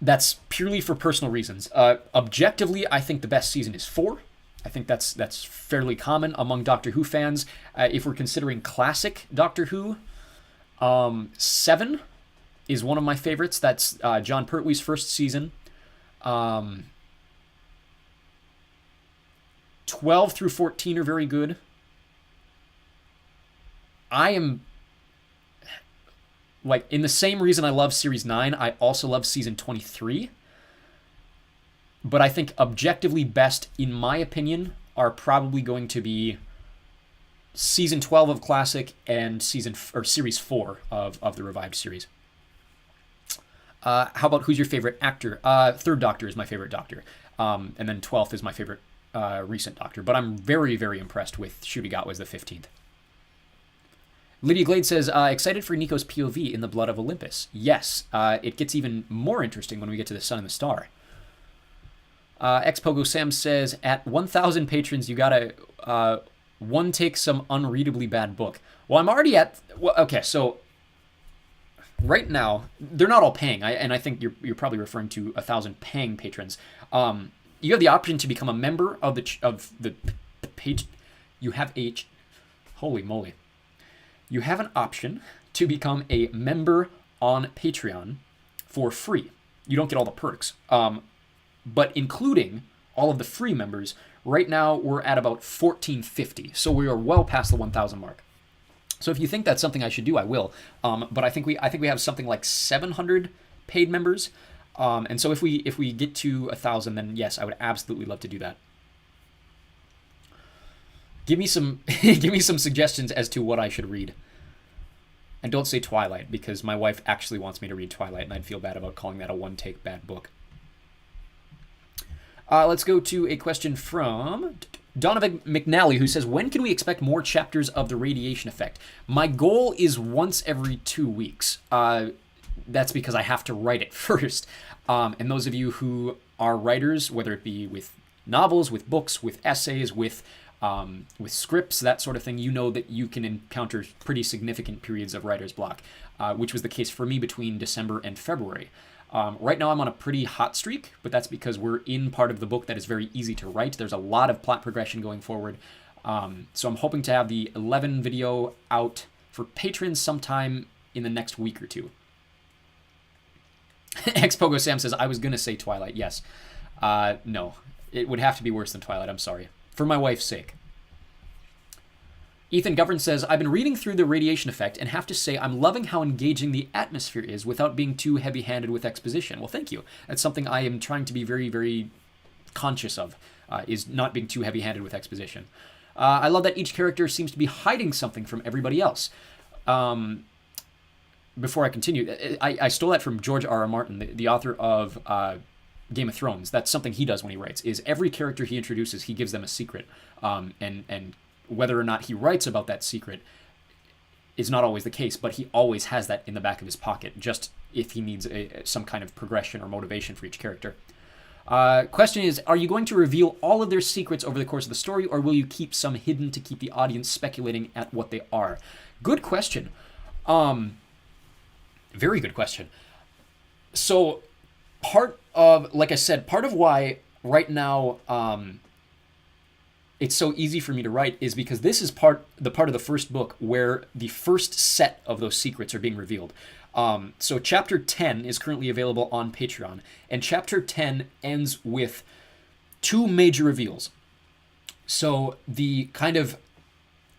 That's purely for personal reasons. Objectively, I think the best season is 4. I think that's fairly common among Doctor Who fans. If we're considering classic Doctor Who, 7 is one of my favorites. That's John Pertwee's first season. 12 through 14 are very good. I am, like, in the same reason I love Series 9, I also love Season 23. But I think objectively best, in my opinion, are probably going to be Season 12 of Classic and Series 4 of the revived series. How about who's your favorite actor? Third Doctor is my favorite Doctor. And then 12th is my favorite recent Doctor. But I'm very, very impressed with Shudigatwa as the 15th. Lydia Glade says, excited for Nico's POV in The Blood of Olympus. Yes, it gets even more interesting when we get to the Sun and the Star. Xpogo Sam says, at 1,000 patrons, you gotta one take some unreadably bad book. Well, I'm already at... Well, okay, so right now, they're not all paying, and I think you're probably referring to 1,000 paying patrons. You have the option to become a member of the page. You have holy moly. You have an option to become a member on Patreon for free. You don't get all the perks. But including all of the free members, right now we're at about 1,450. So we are well past the 1,000 mark. So if you think that's something I should do, I will. But I think we have something like 700 paid members. And so if we get to 1,000, then yes, I would absolutely love to do that. Give me some suggestions as to what I should read. And don't say Twilight, because my wife actually wants me to read Twilight, and I'd feel bad about calling that a one-take bad book. Let's go to a question from Donovan McNally, who says, when can we expect more chapters of The Radiation Effect? My goal is once every 2 weeks. That's because I have to write it first. And those of you who are writers, whether it be with novels, with books, with essays, with scripts, that sort of thing, you know that you can encounter pretty significant periods of writer's block, which was the case for me between December and February. Right now I'm on a pretty hot streak, but that's because we're in part of the book that is very easy to write. There's a lot of plot progression going forward. So I'm hoping to have the 11 video out for patrons sometime in the next week or two. Xpogo Sam says, I was going to say Twilight. Yes. No. It would have to be worse than Twilight. I'm sorry. For my wife's sake. Ethan Govern says, I've been reading through The Radiation Effect and have to say I'm loving how engaging the atmosphere is without being too heavy-handed with exposition. Well, thank you. That's something I am trying to be very, very conscious of, is not being too heavy-handed with exposition. I love that each character seems to be hiding something from everybody else. Before I continue, I stole that from George R.R. Martin, the author of Game of Thrones. That's something he does when he writes, is every character he introduces, he gives them a secret. And whether or not he writes about that secret is not always the case, but he always has that in the back of his pocket, just if he needs some kind of progression or motivation for each character. Question is, are you going to reveal all of their secrets over the course of the story, or will you keep some hidden to keep the audience speculating at what they are? Good question. Very good question. So part of why right now it's so easy for me to write is because this is the part of the first book where the first set of those secrets are being revealed. So chapter 10 is currently available on Patreon, and chapter 10 ends with two major reveals. So the kind of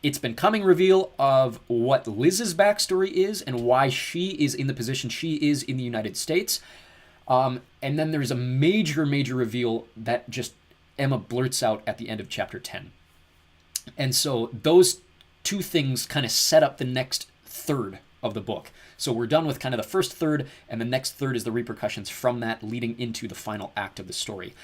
it's been coming reveal of what Liz's backstory is and why she is in the position she is in the United States. And then there's a major reveal that just Emma blurts out at the end of chapter 10. And so those two things kind of set up the next third of the book. So we're done with kind of the first third, and the next third is the repercussions from that leading into the final act of the story.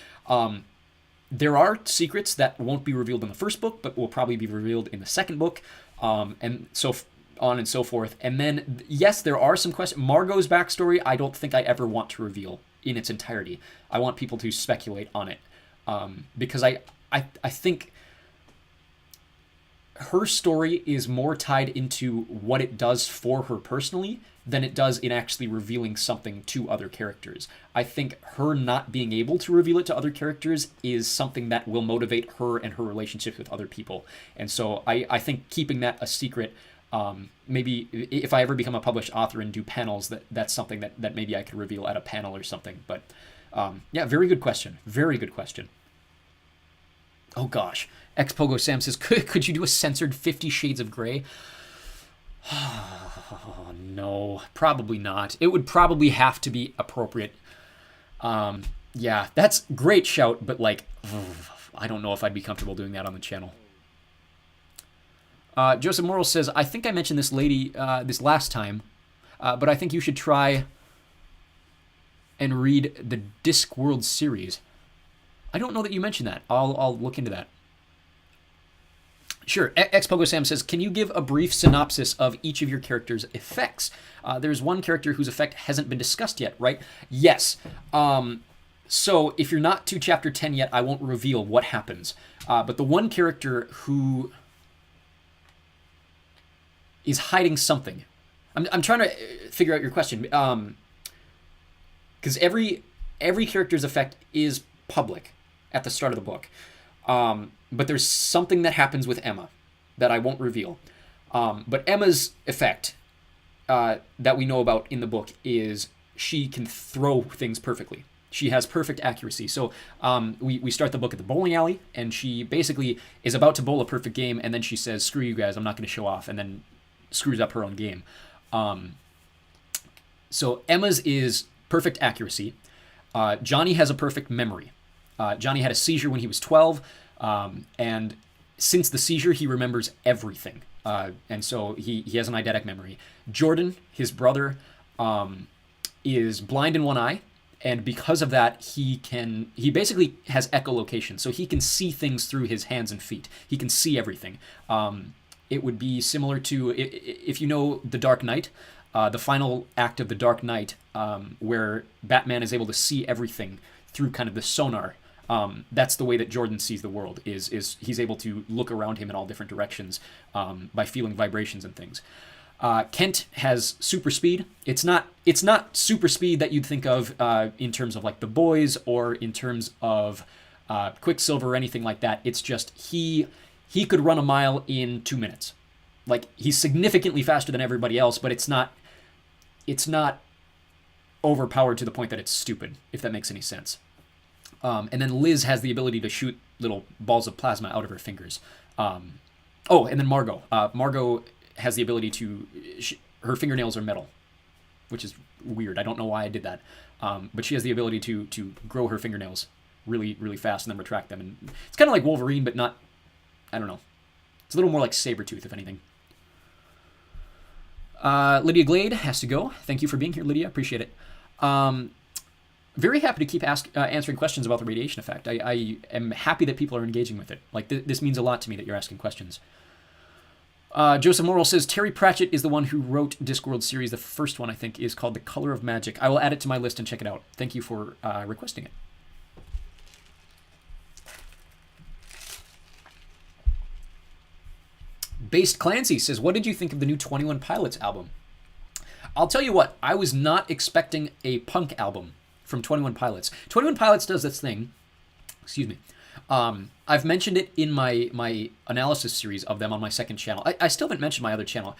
There are secrets that won't be revealed in the first book, but will probably be revealed in the second book, and so on and so forth. And then, yes, there are some questions. Margot's backstory, I don't think I ever want to reveal in its entirety. I want people to speculate on it, because I think her story is more tied into what it does for her personally than it does in actually revealing something to other characters. I think her not being able to reveal it to other characters is something that will motivate her and her relationships with other people. And so I think keeping that a secret, maybe if I ever become a published author and do panels, that's something that maybe I could reveal at a panel or something. But yeah, very good question. Very good question. Oh gosh. Xpogo Sam says, could you do a censored 50 Shades of Grey? Oh, no, probably not. It would probably have to be appropriate. Yeah, that's great shout, but like, I don't know if I'd be comfortable doing that on the channel. Joseph Morrill says, I think I mentioned this lady this last time, but I think you should try and read the Discworld series. I don't know that you mentioned that. I'll look into that. Sure. Xpogo Sam says, can you give a brief synopsis of each of your characters' effects? There's one character whose effect hasn't been discussed yet, right? Yes. So if you're not to chapter 10 yet, I won't reveal what happens. But the one character who is hiding something. I'm trying to figure out your question. Because every character's effect is public at the start of the book. But there's something that happens with Emma that I won't reveal. But Emma's effect that we know about in the book is she can throw things perfectly. She has perfect accuracy. So we start the book at the bowling alley, and she basically is about to bowl a perfect game, and then she says, screw you guys, I'm not going to show off, and then screws up her own game. So Emma's is perfect accuracy. Johnny has a perfect memory. Johnny had a seizure when he was 12. And since the seizure, he remembers everything. And so he has an eidetic memory. Jordan, his brother, is blind in one eye. And because of that, he basically has echolocation. So he can see things through his hands and feet. He can see everything. It would be similar to, if you know The Dark Knight, the final act of The Dark Knight, where Batman is able to see everything through kind of the sonar. That's the way that Jordan sees the world, is he's able to look around him in all different directions by feeling vibrations and things. Kent has super speed. It's not super speed that you'd think of in terms of like The Boys or in terms of Quicksilver or anything like that. It's just he could run a mile in 2 minutes. Like, he's significantly faster than everybody else, but it's not overpowered to the point that it's stupid, if that makes any sense. And then Liz has the ability to shoot little balls of plasma out of her fingers. And then Margot. Margot has the ability to... her fingernails are metal, which is weird. I don't know why I did that. But she has the ability to grow her fingernails really, really fast and then retract them. And it's kind of like Wolverine, but not... I don't know. It's a little more like Sabretooth, if anything. Lydia Glade has to go. Thank you for being here, Lydia. Appreciate it. Very happy to keep answering questions about the radiation effect. I am happy that people are engaging with it. Like, this means a lot to me that you're asking questions. Joseph Morrill says, Terry Pratchett is the one who wrote Discworld series. The first one, I think, is called The Color of Magic. I will add it to my list and check it out. Thank you for requesting it. Based Clancy says, what did you think of the new 21 Pilots album? I'll tell you what, I was not expecting a punk album from 21 Pilots. 21 Pilots does this thing. Excuse me. I've mentioned it in my analysis series of them on my second channel. I still haven't mentioned my other channel.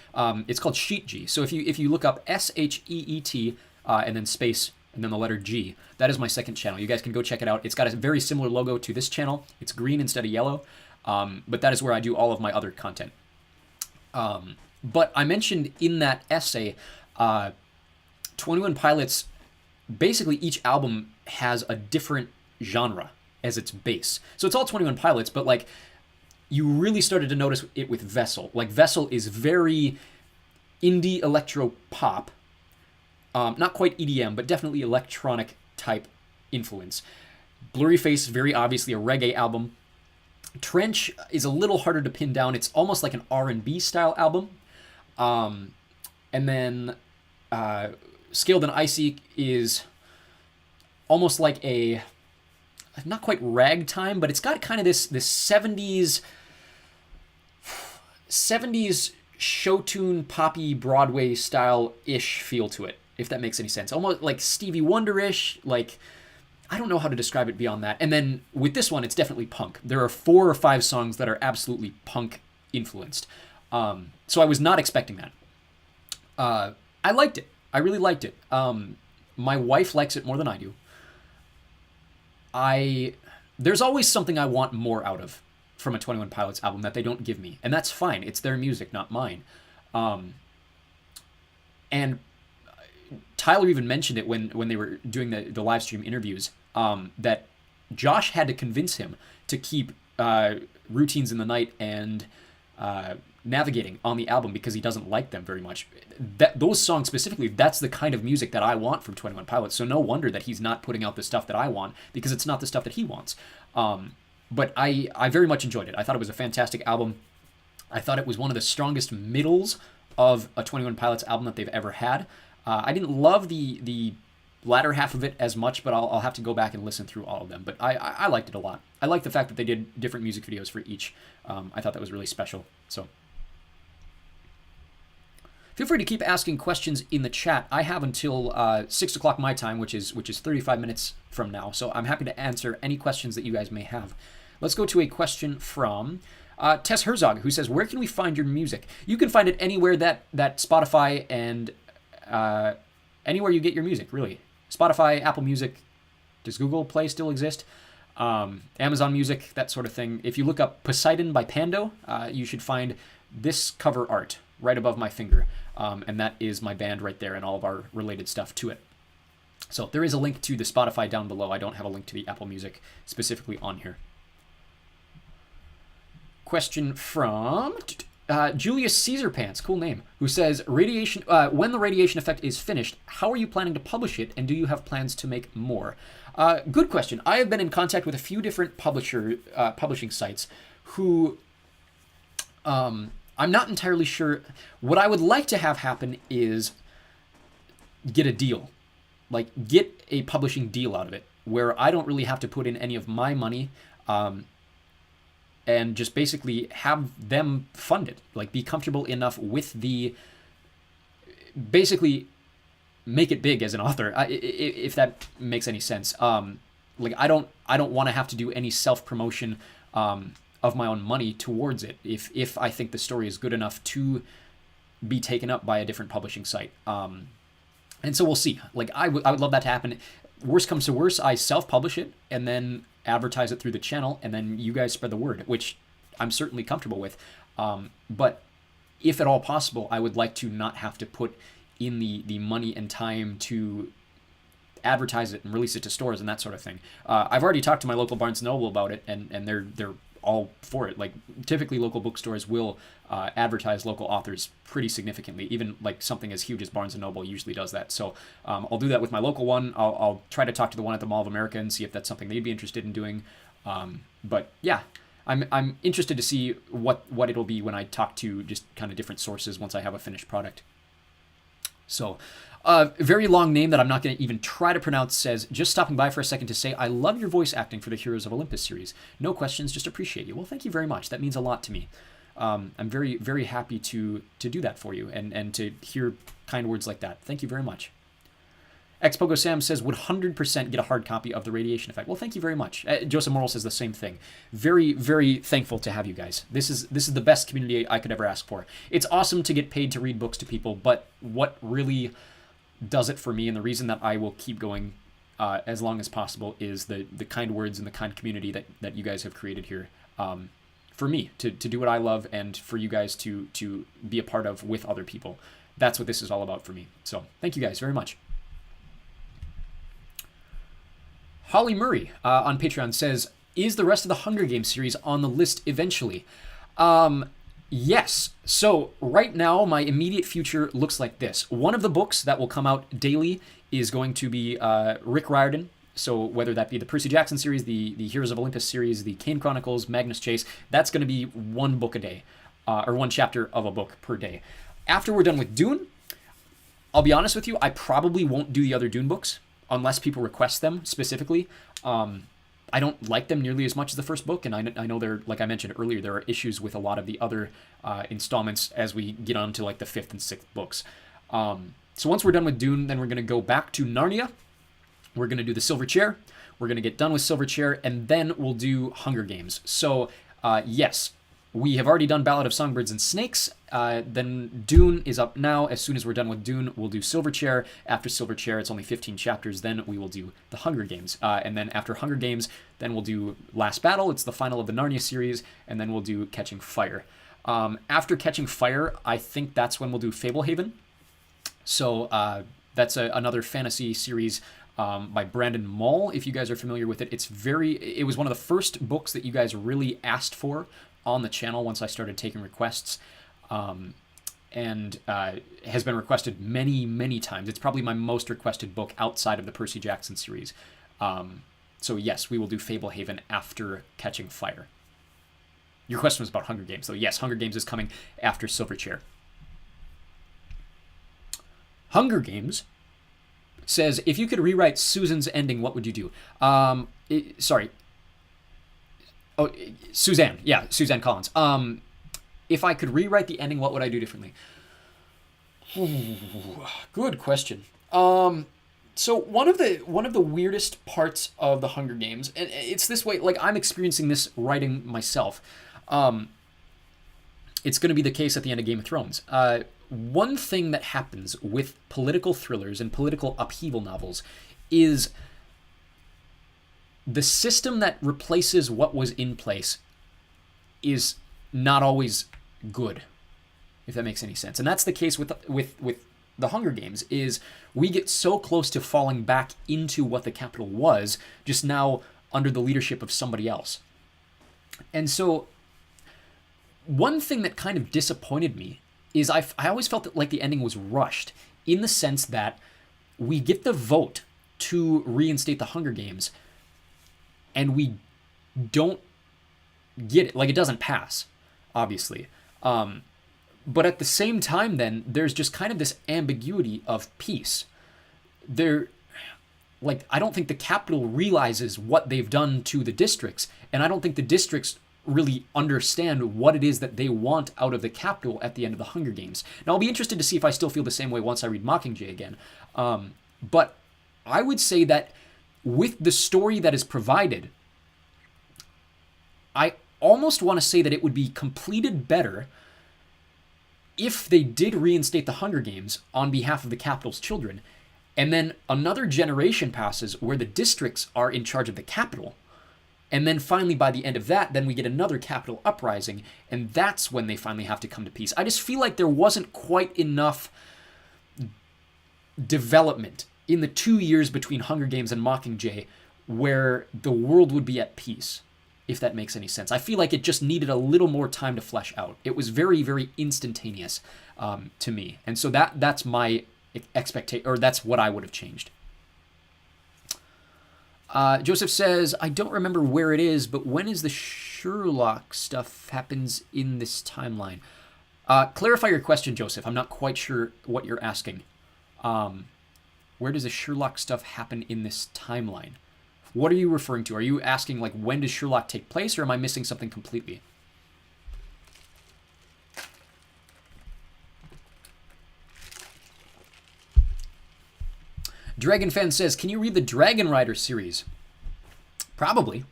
It's called Sheet G. So if you look up SHEET and then space and then the letter G, that is my second channel. You guys can go check it out. It's got a very similar logo to this channel. It's green instead of yellow. But that is where I do all of my other content. But I mentioned in that essay, 21 Pilots, basically each album has a different genre as its base. So it's all 21 Pilots, but like, you really started to notice it with Vessel. Like, Vessel is very indie electro pop, not quite EDM, but definitely electronic type influence. Blurry Face, very obviously a reggae album. Trench is a little harder to pin down. It's almost like an R&B style album. And then Scaled and Icy is almost like a, not quite ragtime, but it's got kind of this 70s show tune poppy Broadway style-ish feel to it, if that makes any sense. Almost like Stevie Wonder-ish, like, I don't know how to describe it beyond that. And then with this one, it's definitely punk. There are 4 or 5 songs that are absolutely punk influenced. So I was not expecting that. I liked it. I really liked it. My wife likes it more than I do. there's always something I want more out of from a 21 Pilots album that they don't give me, and that's fine. It's their music, not mine. And Tyler even mentioned it when they were doing the live stream interviews, that Josh had to convince him to keep Routines in the Night and Navigating on the album because he doesn't like them very much. Those songs specifically, that's the kind of music that I want from 21 Pilots, so no wonder that he's not putting out the stuff that I want, because it's not the stuff that he wants. But I very much enjoyed it. I thought it was a fantastic album. I thought it was one of the strongest middles of a 21 Pilots album that they've ever had. I didn't love the latter half of it as much, but I'll have to go back and listen through all of them. But I liked it a lot. I liked the fact that they did different music videos for each. I thought that was really special. So feel free to keep asking questions in the chat. I have until 6 o'clock my time, which is 35 minutes from now. So I'm happy to answer any questions that you guys may have. Let's go to a question from Tess Herzog, who says, where can we find your music? You can find it anywhere that Spotify and anywhere you get your music, really. Spotify, Apple Music. Does Google Play still exist? Amazon Music, that sort of thing. If you look up Poseidon by Pando, you should find this cover art right above my finger. And that is my band right there and all of our related stuff to it. So there is a link to the Spotify down below. I don't have a link to the Apple Music specifically on here. Question from Julius Caesar Pants, cool name, who says, "Radiation. When the Radiation Effect is finished, how are you planning to publish it, and do you have plans to make more?" Good question. I have been in contact with a few different publishing sites who I'm not entirely sure. What I would like to have happen is get a deal. Like, get a publishing deal out of it, where I don't really have to put in any of my money, and just basically have them fund it. Like, be comfortable enough with basically make it big as an author, if that makes any sense. Like, I don't want to have to do any self-promotion of my own money towards it if I think the story is good enough to be taken up by a different publishing site. And so we'll see. Like, I would love that to happen. Worst comes to worst, I self-publish it and then advertise it through the channel, and then you guys spread the word, which I'm certainly comfortable with. But if at all possible, I would like to not have to put in the money and time to advertise it and release it to stores and that sort of thing. I've already talked to my local Barnes & Noble about it, and they're all for it. Like, typically local bookstores will advertise local authors pretty significantly. Even like something as huge as Barnes & Noble usually does that. So I'll do that with my local one. I'll try to talk to the one at the Mall of America and see if that's something they'd be interested in doing. But yeah, I'm interested to see what it'll be when I talk to just kind of different sources once I have a finished product. So very long name that I'm not going to even try to pronounce says, just stopping by for a second to say, I love your voice acting for the Heroes of Olympus series. No questions, just appreciate you. Well, thank you very much. That means a lot to me. I'm very, very happy to do that for you and to hear kind words like that. Thank you very much. Xpogo Sam says, would 100% get a hard copy of The Radiation Effect? Well, thank you very much. Joseph Morrill says the same thing. Very, very thankful to have you guys. This is the best community I could ever ask for. It's awesome to get paid to read books to people, but what really does it for me, and the reason that I will keep going as long as possible, is the kind words and the kind community that you guys have created here for me to do what I love, and for you guys to be a part of with other people. That's what this is all about for me. So thank you guys very much. Holly Murray on Patreon says, is the rest of the Hunger Games series on the list eventually? Yes. So right now, my immediate future looks like this. One of the books that will come out daily is going to be Rick Riordan. So whether that be the Percy Jackson series, the Heroes of Olympus series, the Kane Chronicles, Magnus Chase, that's going to be one book a day, or one chapter of a book per day. After we're done with Dune, I'll be honest with you, I probably won't do the other Dune books unless people request them specifically. I don't like them nearly as much as the first book, and I know there, like I mentioned earlier, there are issues with a lot of the other installments as we get on to like the 5th and 6th books. So once we're done with Dune, then we're going to go back to Narnia. We're going to do the Silver Chair. We're going to get done with Silver Chair, and then we'll do Hunger Games. So yes, We have already done Ballad of Songbirds and Snakes. Then Dune is up now. As soon as we're done with Dune, we'll do Silverchair. After Silverchair, it's only 15 chapters. Then we will do The Hunger Games. And then after Hunger Games, then we'll do Last Battle. It's the final of the Narnia series. And then we'll do Catching Fire. After Catching Fire, I think that's when we'll do Fablehaven. So that's another fantasy series by Brandon Mull, if you guys are familiar with it. It was one of the first books that you guys really asked for on the channel once I started taking requests, and has been requested many, many times. It's probably my most requested book outside of the Percy Jackson series. So yes, we will do Fablehaven after Catching Fire. Your question was about Hunger Games, so yes, Hunger Games is coming after Silverchair. Hunger Games says, if you could rewrite Susan's ending, what would you do? Suzanne. Yeah, Suzanne Collins. If I could rewrite the ending, what would I do differently? Good question. So one of the weirdest parts of the Hunger Games, and it's this way, like I'm experiencing this writing myself. It's going to be the case at the end of Game of Thrones. One thing that happens with political thrillers and political upheaval novels is the system that replaces what was in place is not always good, if that makes any sense. And that's the case with the Hunger Games, is we get so close to falling back into what the Capitol was, just now under the leadership of somebody else. And so one thing that kind of disappointed me is I always felt that like the ending was rushed, in the sense that we get the vote to reinstate the Hunger Games and we don't get it. Like, it doesn't pass, obviously. But at the same time, then, there's just kind of this ambiguity of peace. I don't think the Capitol realizes what they've done to the districts, and I don't think the districts really understand what it is that they want out of the Capitol at the end of the Hunger Games. Now, I'll be interested to see if I still feel the same way once I read Mockingjay again. But I would say that with the story that is provided, I almost want to say that it would be completed better if they did reinstate the Hunger Games on behalf of the Capitol's children, and then another generation passes where the districts are in charge of the Capitol. And then finally, by the end of that, then we get another Capitol uprising, and that's when they finally have to come to peace. I just feel like there wasn't quite enough development in the 2 years between Hunger Games and Mockingjay where the world would be at peace, if that makes any sense. I feel like it just needed a little more time to flesh out. It was very, very instantaneous to me. And so that's my expectation, or that's what I would have changed. Joseph says, I don't remember where it is, but when is the Sherlock stuff happens in this timeline? Clarify your question, Joseph. I'm not quite sure what you're asking. Where does the Sherlock stuff happen in this timeline? What are you referring to? Are you asking, like, when does Sherlock take place, or am I missing something completely? Dragonfan says, can you read the Dragon Rider series? Probably.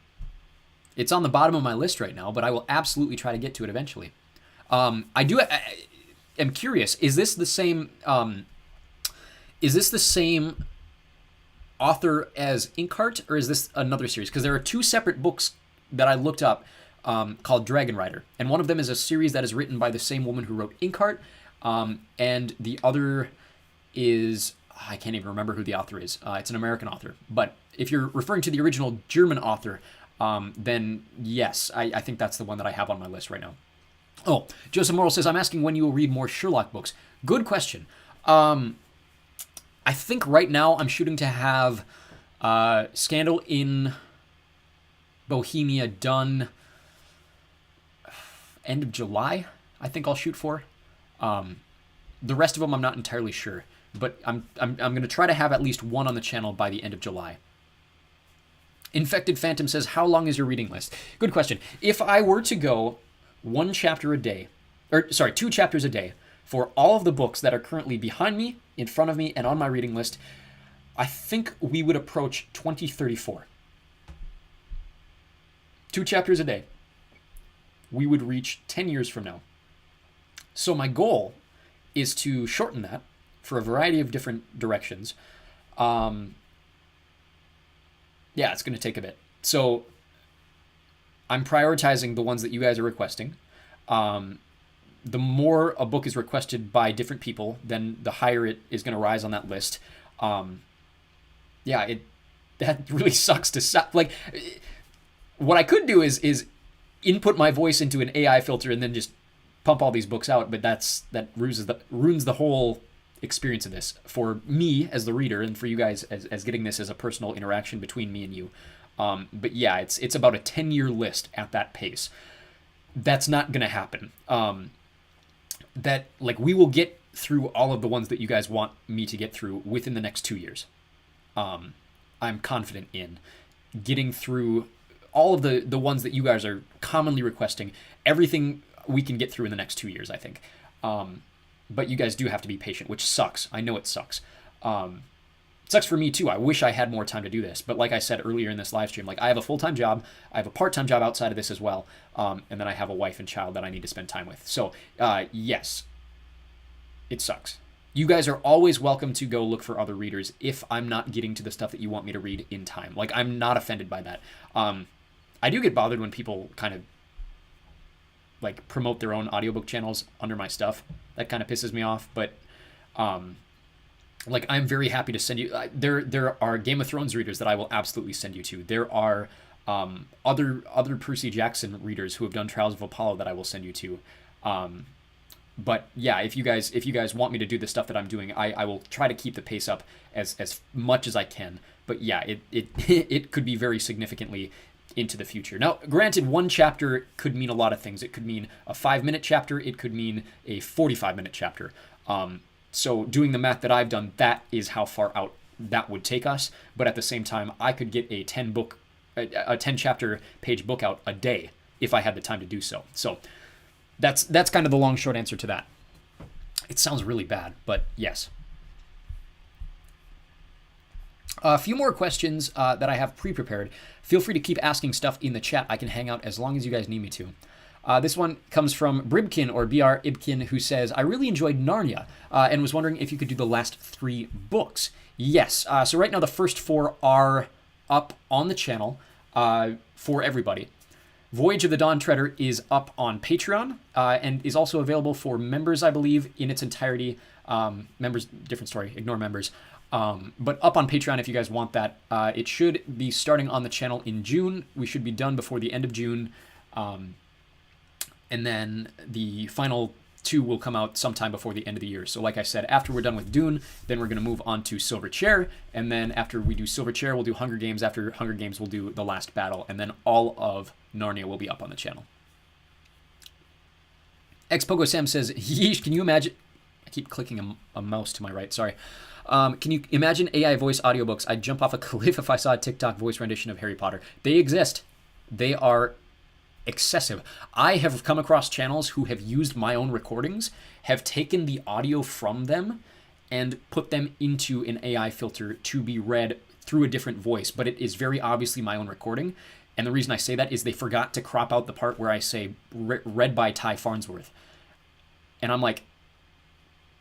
It's on the bottom of my list right now, but I will absolutely try to get to it eventually. I am curious, is this the same author as Inkheart, or is this another series? Because there are two separate books that I looked up called Dragon Rider, and one of them is a series that is written by the same woman who wrote Inkheart, and the other is, I can't even remember who the author is. It's an American author. But if you're referring to the original German author, then yes, I think that's the one that I have on my list right now. Oh, Joseph Morrill says, I'm asking when you will read more Sherlock books. Good question. I think right now I'm shooting to have Scandal in Bohemia done end of July, I think I'll shoot for. The rest of them I'm not entirely sure. But I'm going to try to have at least one on the channel by the end of July. Infected Phantom says, how long is your reading list? Good question. If I were to go 2 chapters a day for all of the books that are currently behind me, in front of me, and on my reading list, I think we would approach 2034. 2 chapters a day. we would reach 10 years from now. So my goal is to shorten that for a variety of different directions. Yeah, it's going to take a bit. So I'm prioritizing the ones that you guys are requesting. The more a book is requested by different people, then the higher it is going to rise on that list. Yeah, that really sucks to like. What I could do is input my voice into an AI filter and then just pump all these books out, but that ruins the whole experience of this for me as the reader and for you guys as getting this as a personal interaction between me and you. But yeah, it's about a 10-year list at that pace. That's not going to happen. That like we will get through all of the ones that you guys want me to get through within the next 2 years. I'm confident in getting through all of the ones that you guys are commonly requesting. Everything we can get through in the next 2 years, I think. But you guys do have to be patient, which sucks. I know it sucks. It sucks for me too. I wish I had more time to do this. But like I said earlier in this live stream, like I have a full-time job. I have a part-time job outside of this as well. And then I have a wife and child that I need to spend time with. So yes, it sucks. You guys are always welcome to go look for other readers if I'm not getting to the stuff that you want me to read in time. Like I'm not offended by that. I do get bothered when people kind of like promote their own audiobook channels under my stuff. That kind of pisses me off. But like I'm very happy to send you. There are Game of Thrones readers that I will absolutely send you to. There are other Percy Jackson readers who have done Trials of Apollo that I will send you to. But yeah, if you guys want me to do the stuff that I'm doing, I will try to keep the pace up as much as I can. But yeah, it could be very significantly into the future. Now, granted, one chapter could mean a lot of things. It could mean a 5-minute chapter. It could mean a 45-minute chapter. So doing the math that I've done, that is how far out that would take us. But at the same time, I could get a 10 chapter page book out a day if I had the time to do so. So that's kind of the long short answer to that. It sounds really bad, but yes. A few more questions that I have pre-prepared. Feel free to keep asking stuff in the chat. I can hang out as long as you guys need me to. This one comes from Bribkin, or BR Ibkin, who says, I really enjoyed Narnia and was wondering if you could do the last 3 books. Yes. So right now the first 4 are up on the channel for everybody. Voyage of the Dawn Treader is up on Patreon and is also available for members, I believe, in its entirety. Members, different story, ignore members. But up on Patreon if you guys want that. It should be starting on the channel in June. We should be done before the end of June. And then the final 2 will come out sometime before the end of the year. So like I said, after we're done with Dune, then we're going to move on to Silver Chair. And then after we do Silver Chair, we'll do Hunger Games. After Hunger Games, we'll do The Last Battle. And then all of Narnia will be up on the channel. Xpogo Sam says, yeesh, can you imagine... I keep clicking a mouse to my right, sorry. Can you imagine AI voice audiobooks? I'd jump off a cliff if I saw a TikTok voice rendition of Harry Potter. They exist. They are excessive. I have come across channels who have used my own recordings, have taken the audio from them, and put them into an AI filter to be read through a different voice. But it is very obviously my own recording. And the reason I say that is they forgot to crop out the part where I say read by Ty Farnsworth. And I'm like,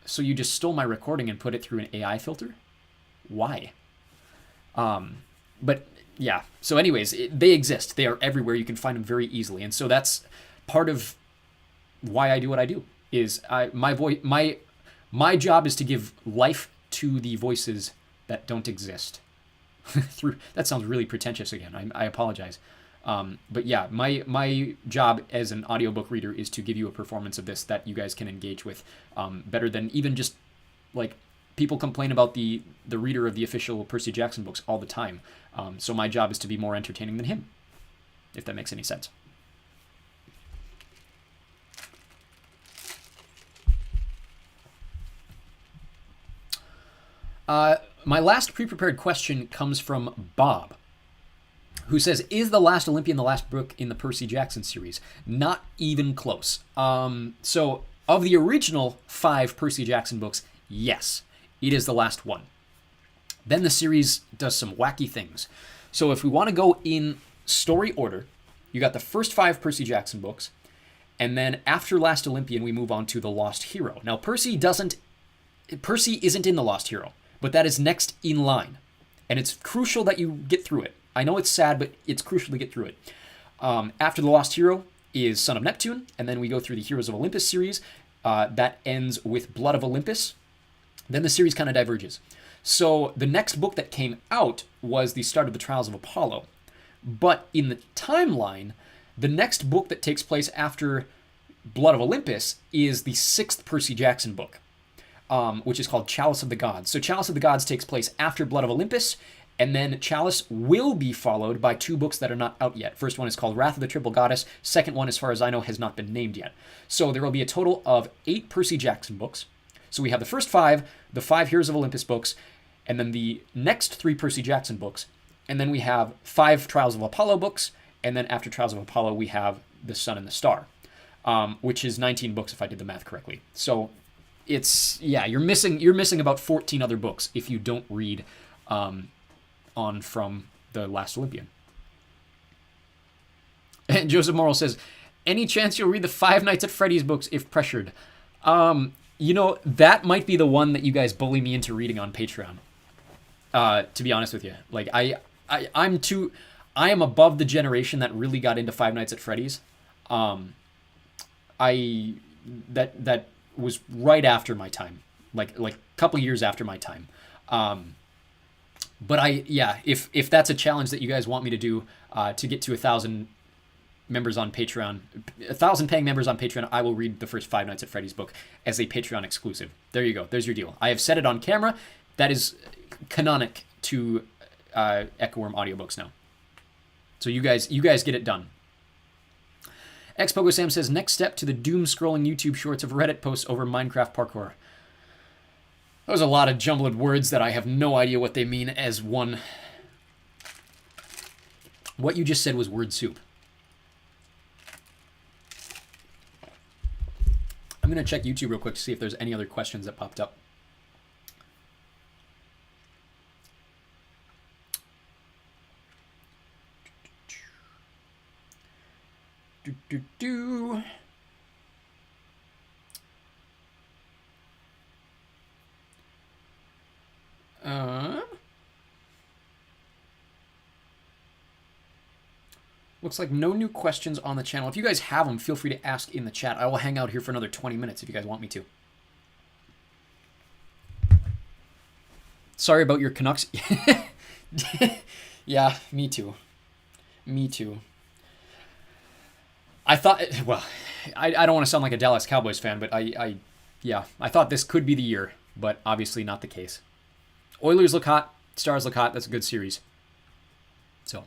so you just stole my recording and put it through an AI filter? Why? But yeah. So anyways, they exist. They are everywhere. You can find them very easily. And so that's part of why I do what I do. Is my job is to give life to the voices that don't exist. That sounds really pretentious again. I apologize. But yeah, my job as an audiobook reader is to give you a performance of this that you guys can engage with better than even just like people complain about the reader of the official Percy Jackson books all the time. So my job is to be more entertaining than him, if that makes any sense. My last pre-prepared question comes from Bob, who says, is The Last Olympian the last book in the Percy Jackson series? Not even close. So of the original 5 Percy Jackson books, yes, it is the last one. Then the series does some wacky things. So if we want to go in story order, you got the first 5 Percy Jackson books, And then after Last Olympian, we move on to The Lost Hero. Now, Percy isn't in The Lost Hero, but that is next in line. And it's crucial that you get through it. I know it's sad, but it's crucial to get through it. After The Lost Hero is Son of Neptune, and then we go through the Heroes of Olympus series. That ends with Blood of Olympus. Then the series kind of diverges. So the next book that came out was the start of the Trials of Apollo. But in the timeline, the next book that takes place after Blood of Olympus is the 6th Percy Jackson book, which is called Chalice of the Gods. So Chalice of the Gods takes place after Blood of Olympus, and then Chalice will be followed by 2 books that are not out yet. First one is called Wrath of the Triple Goddess. Second one, as far as I know, has not been named yet. So there will be a total of 8 Percy Jackson books. So we have the first 5, the 5 Heroes of Olympus books, and then the next 3 Percy Jackson books. And then we have 5 Trials of Apollo books, and then after Trials of Apollo, we have The Sun and the Star, which is 19 books if I did the math correctly. So it's, yeah, you're missing about 14 other books if you don't read on from The Last Olympian. And Joseph Morrill says, any chance you'll read the 5 Nights at Freddy's books if pressured? You know, that might be the one that you guys bully me into reading on Patreon. To be honest with you, like I am above the generation that really got into 5 Nights at Freddy's. That was right after my time, like a couple years after my time. But if that's a challenge that you guys want me to do, to get to 1,000 members on Patreon, 1,000 paying members on Patreon, I will read the first 5 Nights at Freddy's book as a Patreon exclusive. There you go. There's your deal. I have said it on camera. That is canonic to Echo Wirm Audiobooks now. So you guys get it done. Xpogo Sam says, next step to the doom scrolling YouTube shorts of Reddit posts over Minecraft parkour. That was a lot of jumbled words that I have no idea what they mean as one. What you just said was word soup. I'm going to check YouTube real quick to see if there's any other questions that popped up. Looks like no new questions on the channel. If you guys have them, feel free to ask in the chat. I will hang out here for another 20 minutes if you guys want me to. Sorry about your Canucks. Yeah, me too. Me too. I thought, well, I don't want to sound like a Dallas Cowboys fan, but I thought this could be the year, but obviously not the case. Oilers look hot. Stars look hot. That's a good series. So,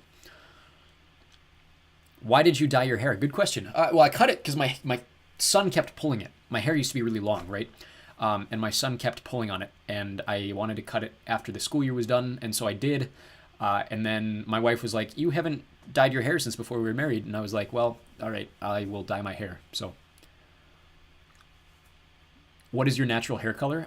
why did you dye your hair? Good question. Well, I cut it because my son kept pulling it. My hair used to be really long, right? And my son kept pulling on it, and I wanted to cut it after the school year was done, and so I did. And then my wife was like, you haven't dyed your hair since before we were married. And I was like, well, all right, I will dye my hair. So what is your natural hair color?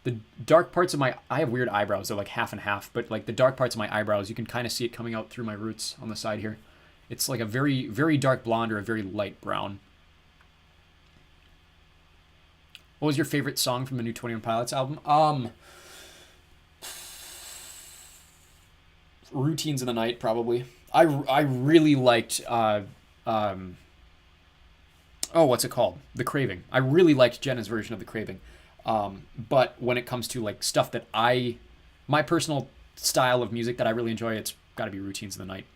The dark parts of I have weird eyebrows. They're like half and half, but like the dark parts of my eyebrows, you can kind of see it coming out through my roots on the side here. It's like a very, very dark blonde or a very light brown. What was your favorite song from the new 21 Pilots album? Routines in the Night, probably. I really liked what's it called? The Craving. I really liked Jenna's version of The Craving. But when it comes to like stuff that my personal style of music that I really enjoy, it's got to be Routines in the Night.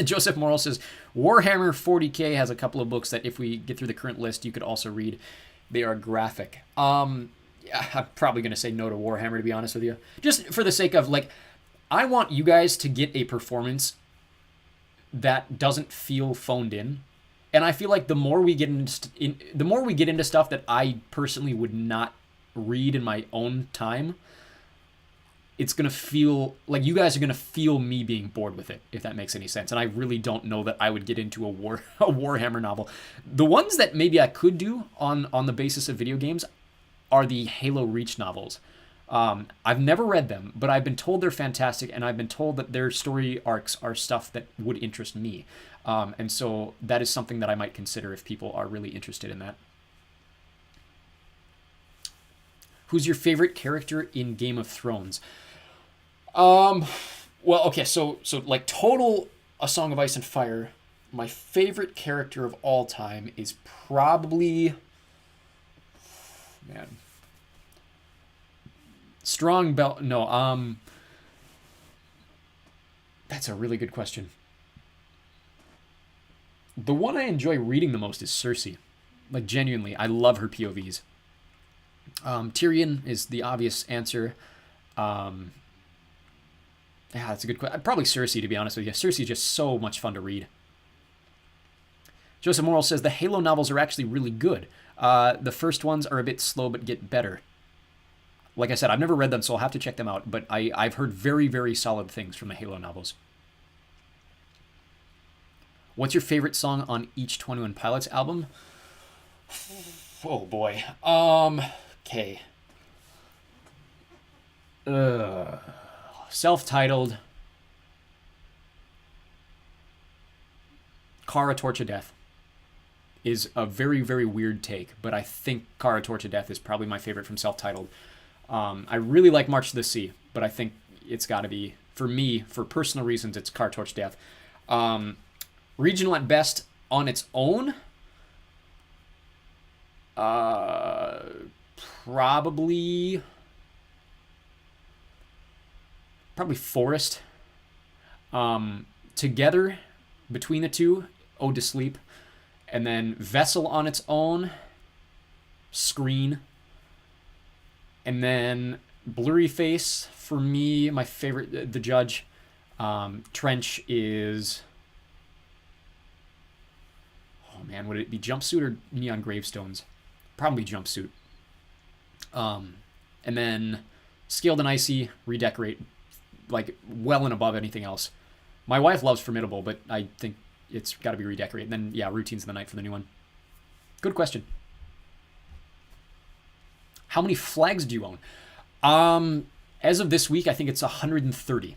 Joseph Morrill says, Warhammer 40k has a couple of books that if we get through the current list, you could also read. They are graphic. I'm probably going to say no to Warhammer, to be honest with you. Just for the sake of, like, I want you guys to get a performance that doesn't feel phoned in. And I feel like the more we get into stuff that I personally would not read in my own time, it's going to feel like you guys are going to feel me being bored with it, if that makes any sense. And I really don't know that I would get into a Warhammer novel. The ones that maybe I could do on the basis of video games are the Halo Reach novels. I've never read them, but I've been told they're fantastic, and I've been told that their story arcs are stuff that would interest me. And so that is something that I might consider if people are really interested in that. Who's your favorite character in Game of Thrones? Well, okay, so like total A Song of Ice and Fire, my favorite character of all time is probably, man, Strong Bell. No, that's a really good question. The one I enjoy reading the most is Cersei. Like genuinely, I love her POVs. Tyrion is the obvious answer. Yeah, that's a good question. Probably Cersei, to be honest with you. Cersei is just so much fun to read. Joseph Morrill says the Halo novels are actually really good. The first ones are a bit slow but get better. Like I said, I've never read them, so I'll have to check them out. But I've heard very, very solid things from the Halo novels. What's your favorite song on each 21 Pilots album? Oh boy. Okay. Self-titled. Kara Torch of Death is a very, very weird take, but I think Kara Torch of Death is probably my favorite from Self-Titled. I really like March to the Sea, but I think it's got to be, for me, for personal reasons, it's Kara Torch of Death. Regional at best on its own, probably Forest. Together, between the two, Ode to Sleep. And then Vessel on its own, Screen. And then Blurry Face, for me, my favorite, The Judge. Trench is... Oh man, would it be Jumpsuit or Neon Gravestones? Probably Jumpsuit. And then Scaled and Icy, Redecorate, like well and above anything else. My wife loves Formidable, but I think it's got to be Redecorate. And then, yeah, Routines of the Night for the new one. Good question. How many flags do you own? As of this week, I think it's 130.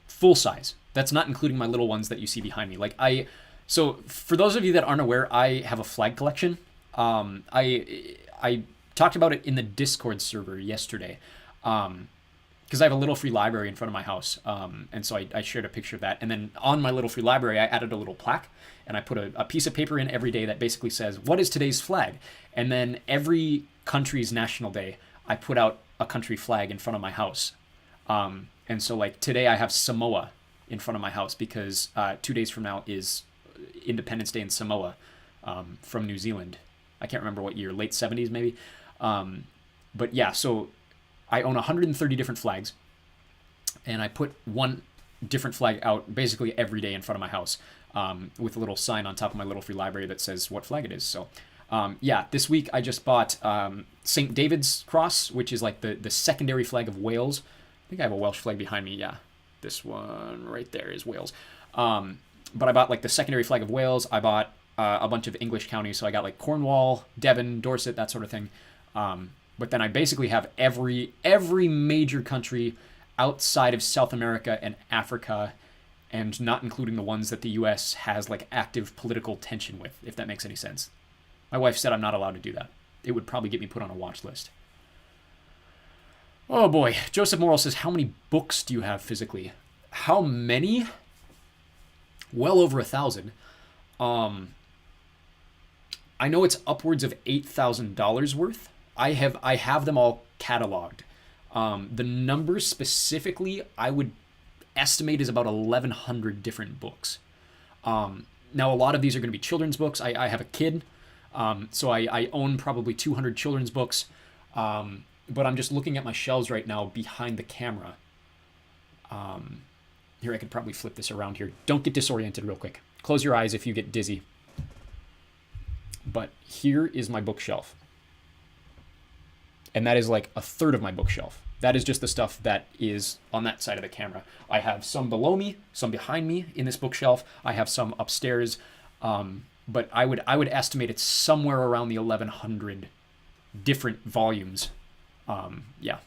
Full size. That's not including my little ones that you see behind me. So for those of you that aren't aware, I have a flag collection. I talked about it in the Discord server yesterday. Because I have a little free library in front of my house. And so I shared a picture of that. And then on my little free library, I added a little plaque. And I put a piece of paper in every day that basically says, what is today's flag? And then every country's national day, I put out a country flag in front of my house. And so like today I have Samoa in front of my house because 2 days from now is Independence Day in Samoa from New Zealand. I can't remember what year, late 70s maybe. But yeah, so I own 130 different flags, and I put one different flag out basically every day in front of my house with a little sign on top of my little free library that says what flag it is. So yeah, this week I just bought St. David's Cross, which is like the secondary flag of Wales. I think I have a Welsh flag behind me. Yeah, this one right there is Wales. But I bought like the secondary flag of Wales. I bought a bunch of English counties. So I got like Cornwall, Devon, Dorset, that sort of thing. But then I basically have every major country outside of South America and Africa, and not including the ones that the U.S. has like active political tension with, if that makes any sense. My wife said I'm not allowed to do that. It would probably get me put on a watch list. Oh boy. Joseph Morrill says, how many books do you have physically? How many? Well over 1,000. I know it's upwards of $8,000 worth. I have them all cataloged. The numbers specifically, I would estimate is about 1,100 different books. Now, a lot of these are going to be children's books. I have a kid, so I own probably 200 children's books. But I'm just looking at my shelves right now behind the camera. Here, I could probably flip this around here. Don't get disoriented real quick. Close your eyes if you get dizzy. But here is my bookshelf. And that is like a third of my bookshelf. That is just the stuff that is on that side of the camera. I have some below me, some behind me in this bookshelf. I have some upstairs. But I would estimate it's somewhere around the 1,100 different volumes. Yeah.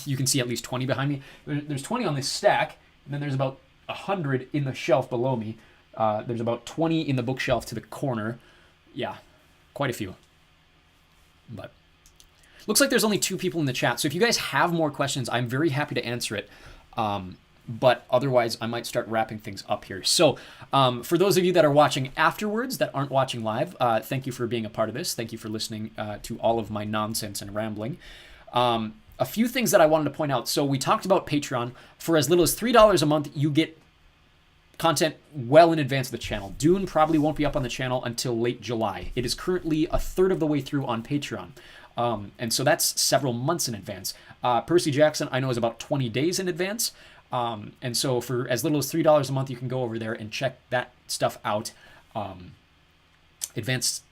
You can see at least 20 behind me. There's 20 on this stack, and then there's about 100 in the shelf below me. There's about 20 in the bookshelf to the corner. Yeah, quite a few. But looks like there's only 2 people in the chat. So if you guys have more questions, I'm very happy to answer it. But otherwise, I might start wrapping things up here. So for those of you that are watching afterwards that aren't watching live, thank you for being a part of this. Thank you for listening to all of my nonsense and rambling. A few things that I wanted to point out. So we talked about Patreon. For as little as $3 a month, you get content well in advance of the channel. Dune probably won't be up on the channel until late July. It is currently a third of the way through on Patreon. And so that's several months in advance. Percy Jackson, I know, is about 20 days in advance. And so for as little as $3 a month, you can go over there and check that stuff out. Advanced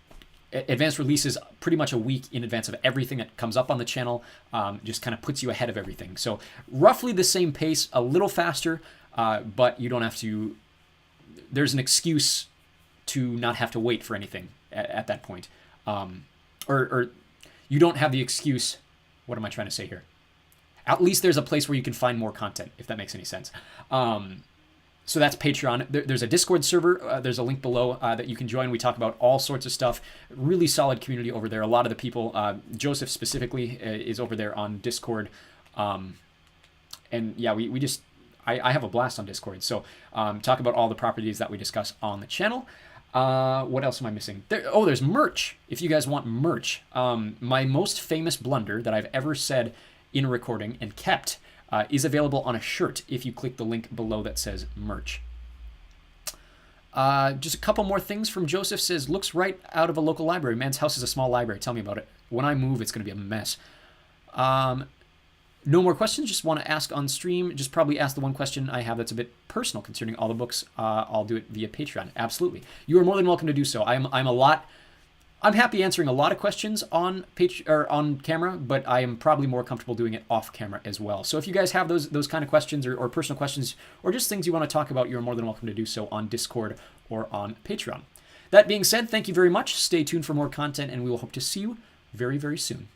releases pretty much a week in advance of everything that comes up on the channel. Just kind of puts you ahead of everything. So roughly the same pace, a little faster, but you don't have to. There's an excuse to not have to wait for anything at that point. Or you don't have the excuse. What am I trying to say here? At least there's a place where you can find more content, if that makes any sense. So that's Patreon. There's a Discord server. There's a link below that you can join. We talk about all sorts of stuff. Really solid community over there. A lot of the people, Joseph specifically, is over there on Discord. And yeah, we just, I have a blast on Discord. So talk about all the properties that we discuss on the channel. What else am I missing? There's merch. If you guys want merch. My most famous blunder that I've ever said in a recording and kept is available on a shirt if you click the link below that says merch. Just a couple more things from Joseph. Says, looks right out of a local library. Man's house is a small library. Tell me about it. When I move, it's going to be a mess. No more questions. Just want to ask on stream. Just probably ask the one question I have that's a bit personal concerning all the books. I'll do it via Patreon. Absolutely. You are more than welcome to do so. I'm happy answering a lot of questions on on camera, but I am probably more comfortable doing it off camera as well. So if you guys have those kind of questions or personal questions or just things you want to talk about, you're more than welcome to do so on Discord or on Patreon. That being said, thank you very much. Stay tuned for more content, and we will hope to see you very, very soon.